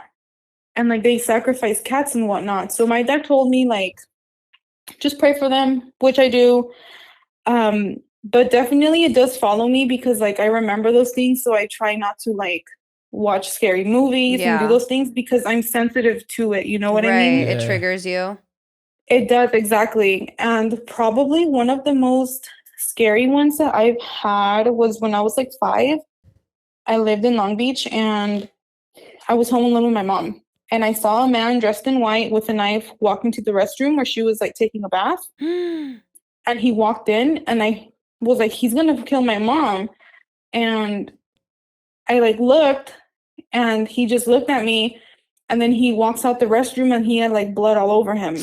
S4: And like they sacrifice cats and whatnot. So my dad told me like, just pray for them, which I do. But definitely it does follow me because like I remember those things. So I try not to like watch scary movies and do those things because I'm sensitive to it. You know what I mean?
S2: Right. It triggers you.
S4: It does, exactly. And probably one of the most scary ones that I've had was when I was like 5. I lived in Long Beach and I was home alone with my mom. And I saw a man dressed in white with a knife walk into the restroom where she was like taking a bath. And he walked in and I was like, he's going to kill my mom. And I like looked and he just looked at me. And then he walks out the restroom and he had like blood all over him.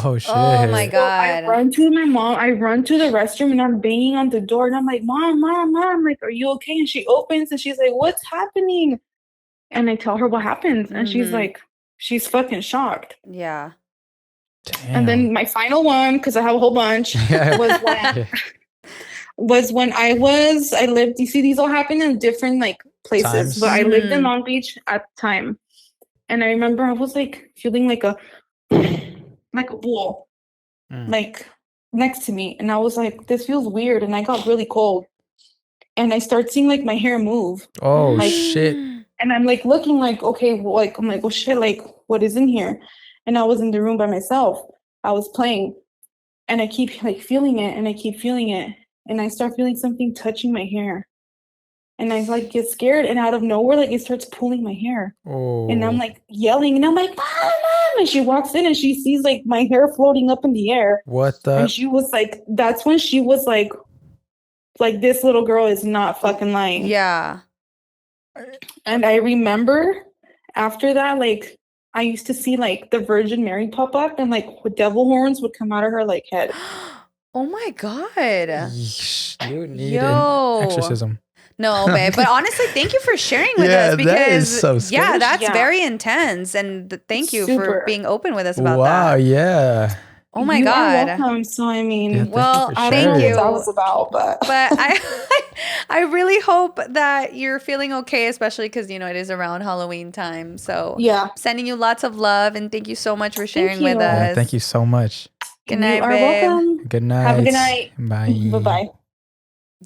S1: Oh, shit.
S2: Oh my God.
S4: So I run to my mom. I run to the restroom and I'm banging on the door. And I'm like, Mom, like, are you okay? And she opens and she's like, what's happening? And I tell her what happens. And she's like, she's fucking shocked.
S2: Yeah.
S1: Damn.
S4: And then my final one, because I have a whole bunch, was when I lived, you see, these all happen in different like places, but I lived in Long Beach at the time. And I remember I was like feeling like a bull, like next to me. And I was like, this feels weird. And I got really cold. And I start seeing like my hair move.
S1: Oh,
S4: like,
S1: shit.
S4: And I'm like looking like, okay, well, like, I'm like, oh shit, like what is in here? And I was in the room by myself. I was playing and I keep like feeling it and I keep feeling it. And I start feeling something touching my hair. And I like get scared and out of nowhere, like it starts pulling my hair.
S1: Oh.
S4: And I'm like yelling and I'm like, Mom! And she walks in and she sees like my hair floating up in the air.
S1: What the?
S4: And she was like, that's when she was like this little girl is not fucking lying.
S2: Yeah.
S4: And I remember after that, like I used to see like the Virgin Mary pop up and like devil horns would come out of her like head.
S2: Oh my God.
S1: Yeesh, you need an exorcism.
S2: No, babe. But honestly, thank you for sharing with us because
S1: that is so scary.
S2: that's very intense. And thank you for being open with us about that.
S1: Wow, yeah.
S2: Oh my
S4: You
S2: God.
S4: are welcome. So I mean,
S2: well,
S4: I don't know
S2: thank you.
S4: what that was about, but
S2: I really hope that you're feeling okay, especially because it is around Halloween time. So
S4: yeah,
S2: sending you lots of love and thank you so much for sharing with us.
S1: Yeah, thank you so much.
S2: Good night,
S4: you are
S2: babe.
S4: welcome.
S1: Good night.
S4: Have a good night.
S1: Bye.
S4: Bye-bye.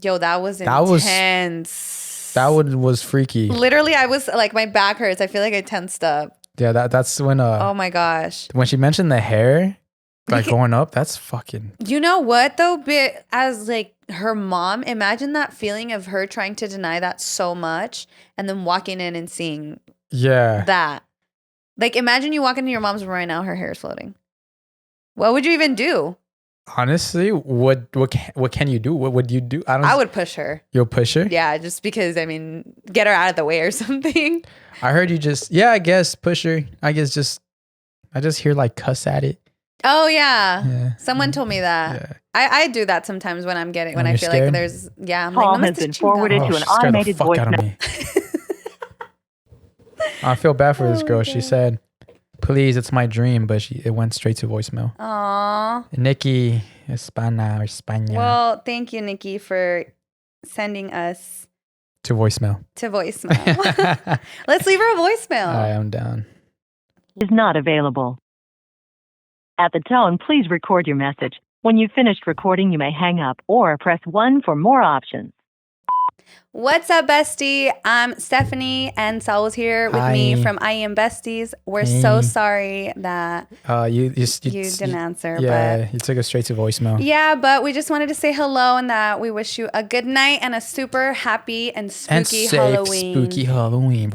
S2: Yo, that was intense.
S1: That was freaky.
S2: Literally, I was like, my back hurts. I feel like I tensed up.
S1: Yeah, that's when
S2: oh my gosh.
S1: When she mentioned the hair like going up, that's fucking.
S2: You know what though? But as like her mom, imagine that feeling of her trying to deny that so much and then walking in and seeing that. Like imagine you walk into your mom's room right now, her hair is floating. What would you even do?
S1: Honestly, what can you do? What would you do?
S2: I would push her.
S1: You'll push her?
S2: Yeah, just because get her out of the way or something.
S1: I heard you I guess push her. I just hear like cuss at it.
S2: Oh yeah. Someone told me that. Yeah. I do that sometimes when I feel scared? Like there's I'm
S5: call
S2: like,
S5: has been forwarded to an automated voicemail.
S1: I feel bad for this girl. She said, "Please, it's my dream," but it went straight to voicemail.
S2: Aww.
S1: Nikki, España.
S2: Well, thank you, Nikki, for sending us
S1: to voicemail.
S2: Let's leave her a voicemail.
S1: I am down.
S5: Is not available. At the tone, please record your message. When you've finished recording, you may hang up or press 1 for more options.
S2: What's up, bestie? I'm Stephanie, and Saul's here with me from I Am Besties. We're so sorry that you didn't answer.
S1: Yeah,
S2: but
S1: you took us straight to voicemail.
S2: Yeah, but we just wanted to say hello and that we wish you a good night and a super happy and spooky Halloween.
S1: Spooky Halloween.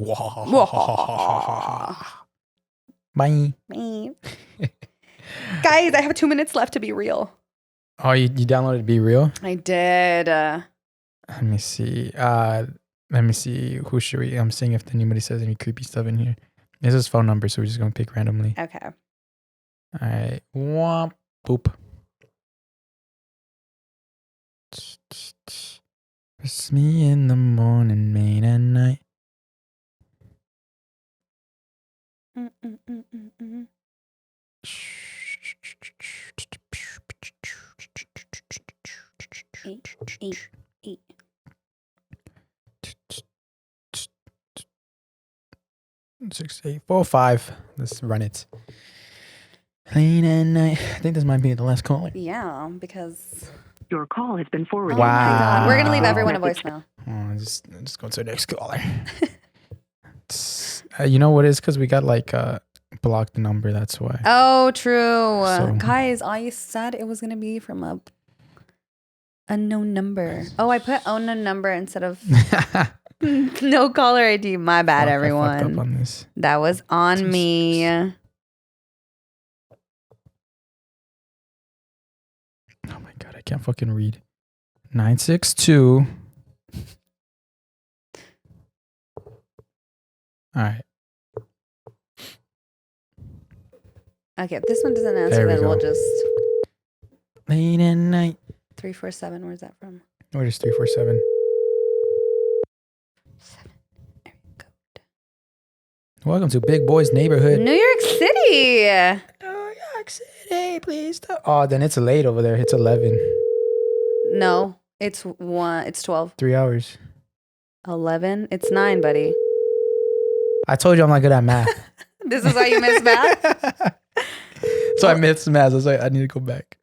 S1: Bye.
S2: Bye. Guys, I have 2 minutes left to be real.
S1: Oh, you downloaded Be Real?
S2: I did.
S1: Let me see. Who should we? I'm seeing if anybody says any creepy stuff in here. This is phone number, so we're just gonna pick randomly.
S2: Okay.
S1: All right. Womp boop. It's me in the morning, main at night.
S2: Eight.
S1: 6, 8, 4, 5. Let's run it. Late at night. I think this might be the last call.
S2: Yeah, because
S5: Your call has been forwarded.
S2: Oh my God. We're gonna leave everyone a voicemail.
S1: Just go to the next caller. You know what it is? Because we got like a blocked number. That's why.
S2: Oh, true.
S1: So-
S2: Guys, I said it was gonna be from a unknown number. Oh, I put unknown number instead of no caller ID. My bad,
S1: I fucked
S2: everyone.
S1: up on this.
S2: That was on me.
S1: Oh my God, I can't fucking read. 962. All right.
S2: Okay, if this one doesn't answer,
S1: There we
S2: then we'll
S1: go.
S2: just
S1: Late at night.
S2: 347. Where's that from?
S1: What is 347?
S2: 7. Area code.
S1: Welcome to Big Boy's Neighborhood.
S2: New York City.
S1: New York City, please stop. Oh, then it's late over there. It's 11.
S2: No, it's 1. It's 12.
S1: 3 hours.
S2: 11. It's 9, buddy.
S1: I told you I'm not good at math.
S2: This is why you missed math.
S1: So I missed math. I was like, I need to go back.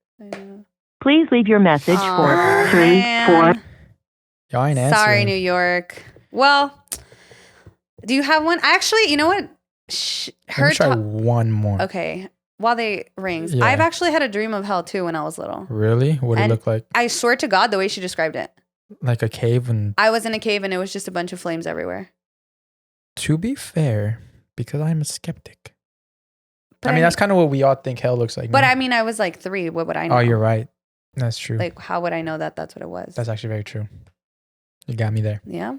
S5: Please leave your message for 3,
S2: man.
S5: 4.
S1: Y'all ain't answering.
S2: Sorry, New York. Well, do you have one? Actually, you know what?
S1: Let me try one more.
S2: Okay. While they rings,
S1: Yeah.
S2: I've actually had a dream of hell too when I was little.
S1: Really? What did it
S2: And
S1: look like?
S2: I swear to God, the way she described it.
S1: Like a cave? And
S2: I was in a cave and it was just a bunch of flames everywhere.
S1: to be fair, because I'm a skeptic.
S2: But
S1: I mean, that's kind of what we all think hell looks like.
S2: But
S1: no?
S2: I mean, I was like 3. What would I know?
S1: Oh, you're right. That's true.
S2: Like, how would I know that that's what it was?
S1: That's actually very true. You got me there.
S2: Yeah.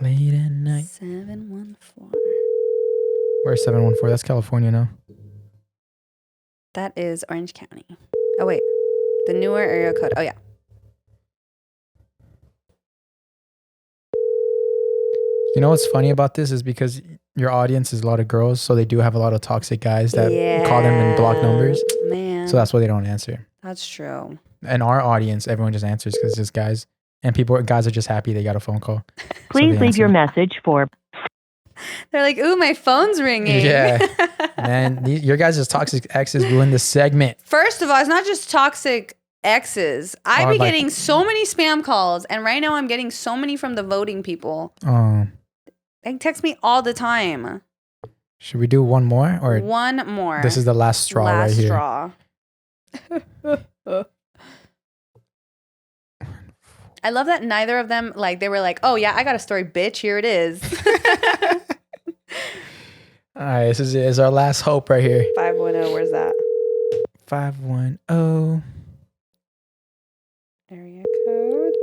S1: Late at night.
S2: 714.
S1: Where's 714? That's California now.
S2: That is Orange County. Oh, wait. The newer area code. Oh, yeah.
S1: You know what's funny about this is because your audience is a lot of girls, so they do have a lot of toxic guys that call them in block numbers.
S2: Man.
S1: So that's why they don't answer.
S2: That's true.
S1: And our audience, everyone just answers because it's just guys. And guys are just happy they got a phone call.
S5: Please
S1: they
S5: leave your
S1: answer.
S5: message for
S2: They're like, ooh, my phone's ringing.
S1: Yeah. Man, your guys' toxic exes ruined the segment.
S2: First of all, it's not just toxic exes. I
S1: Or
S2: be
S1: like-
S2: getting so many spam calls, and right now I'm getting so many from the voting people. They text me all the time.
S1: Should we do one more? Or
S2: One more.
S1: this is the last straw right here?
S2: straw. I love that neither of them, like, they were like, oh, yeah, I got a story, bitch. Here it is.
S1: All right, this is it. It's our last hope right here.
S2: 510, where's that?
S1: 510
S2: Area code.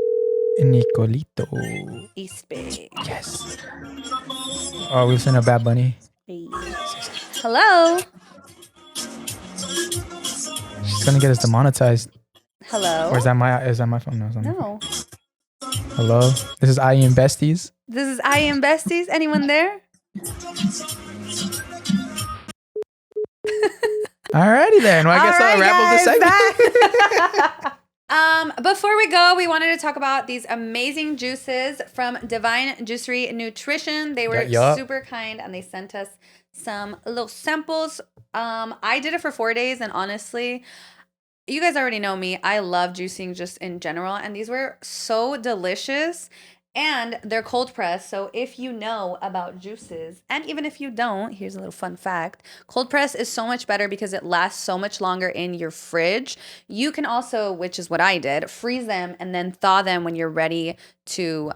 S1: Nicolito.
S2: East Bay.
S1: Yes. Oh, we sent a Bad Bunny.
S2: Hello.
S1: She's gonna get us demonetized.
S2: Hello.
S1: Or is that my phone? No, it's not my phone.
S2: No.
S1: Hello. This is I Am Besties.
S2: This is I Am Besties. Anyone there?
S1: Alrighty then. Well, I guess I'll wrap up the segment.
S2: Before we go, we wanted to talk about these amazing juices from Divine Juicery Nutrition. They were
S1: Yup.
S2: super kind and they sent us some little samples. I did it for 4 days and honestly, you guys already know me. I love juicing just in general. And these were so delicious. And they're cold pressed. So if you know about juices, and even if you don't, here's a little fun fact. Cold press is so much better because it lasts so much longer in your fridge. You can also, which is what I did, freeze them and then thaw them when you're ready to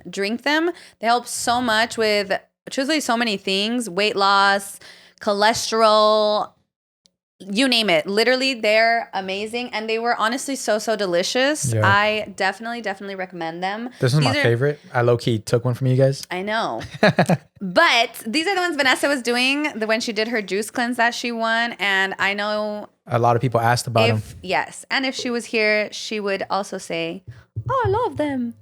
S2: drink them. They help so much with, truthfully, so many things. Weight loss, cholesterol, you name it. Literally, they're amazing. And they were honestly so delicious.
S1: Yeah.
S2: I definitely recommend them.
S1: This is my favorite. I low-key took one from you guys.
S2: I know. But these are the ones Vanessa was doing when she did her juice cleanse that she won. And I know
S1: a lot of people asked about them.
S2: Yes. And if she was here, she would also say, oh, I love them.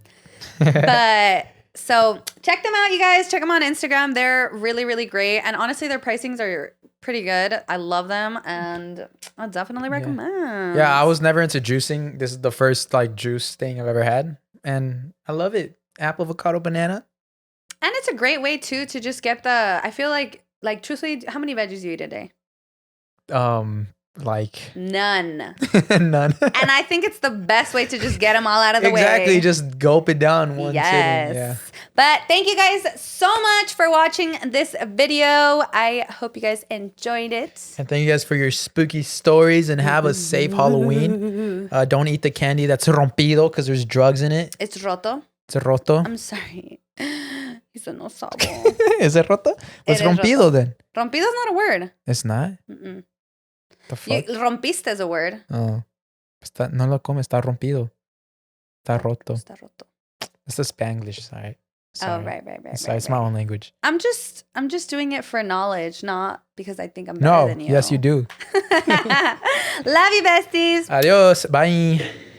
S2: But so check them out, you guys. Check them on Instagram. They're really great. And honestly, their pricings are pretty good. I love them, and I definitely recommend.
S1: Yeah, I was never into juicing. This is the first like juice thing I've ever had, and I love it. Apple, avocado, banana.
S2: And it's a great way too to just get the. I feel like truthfully, how many veggies do you eat a day?
S1: Like
S2: none.
S1: None.
S2: And I think it's the best way to just get them all out of the way.
S1: Exactly, just gulp it down one sitting. Yeah.
S2: But thank you guys so much for watching this video. I hope you guys enjoyed it.
S1: And thank you guys for your spooky stories, and have a safe Halloween. Don't eat the candy that's rompido because there's drugs in it.
S2: It's roto.
S1: It's roto.
S2: I'm sorry. He said no sabo.
S1: Is it roto? What's rompido
S2: roto.
S1: then?
S2: Rompido is not a word.
S1: It's not? The fuck?
S2: Rompiste is a word.
S1: Oh. No lo come, está rompido. Está roto.
S2: Está roto.
S1: It's the Spanglish side.
S2: Oh, right.
S1: Sorry, it's my own language.
S2: I'm just doing it for knowledge, not because I think I'm better than you.
S1: Yes, you do.
S2: Love you, besties.
S1: Adios. Bye.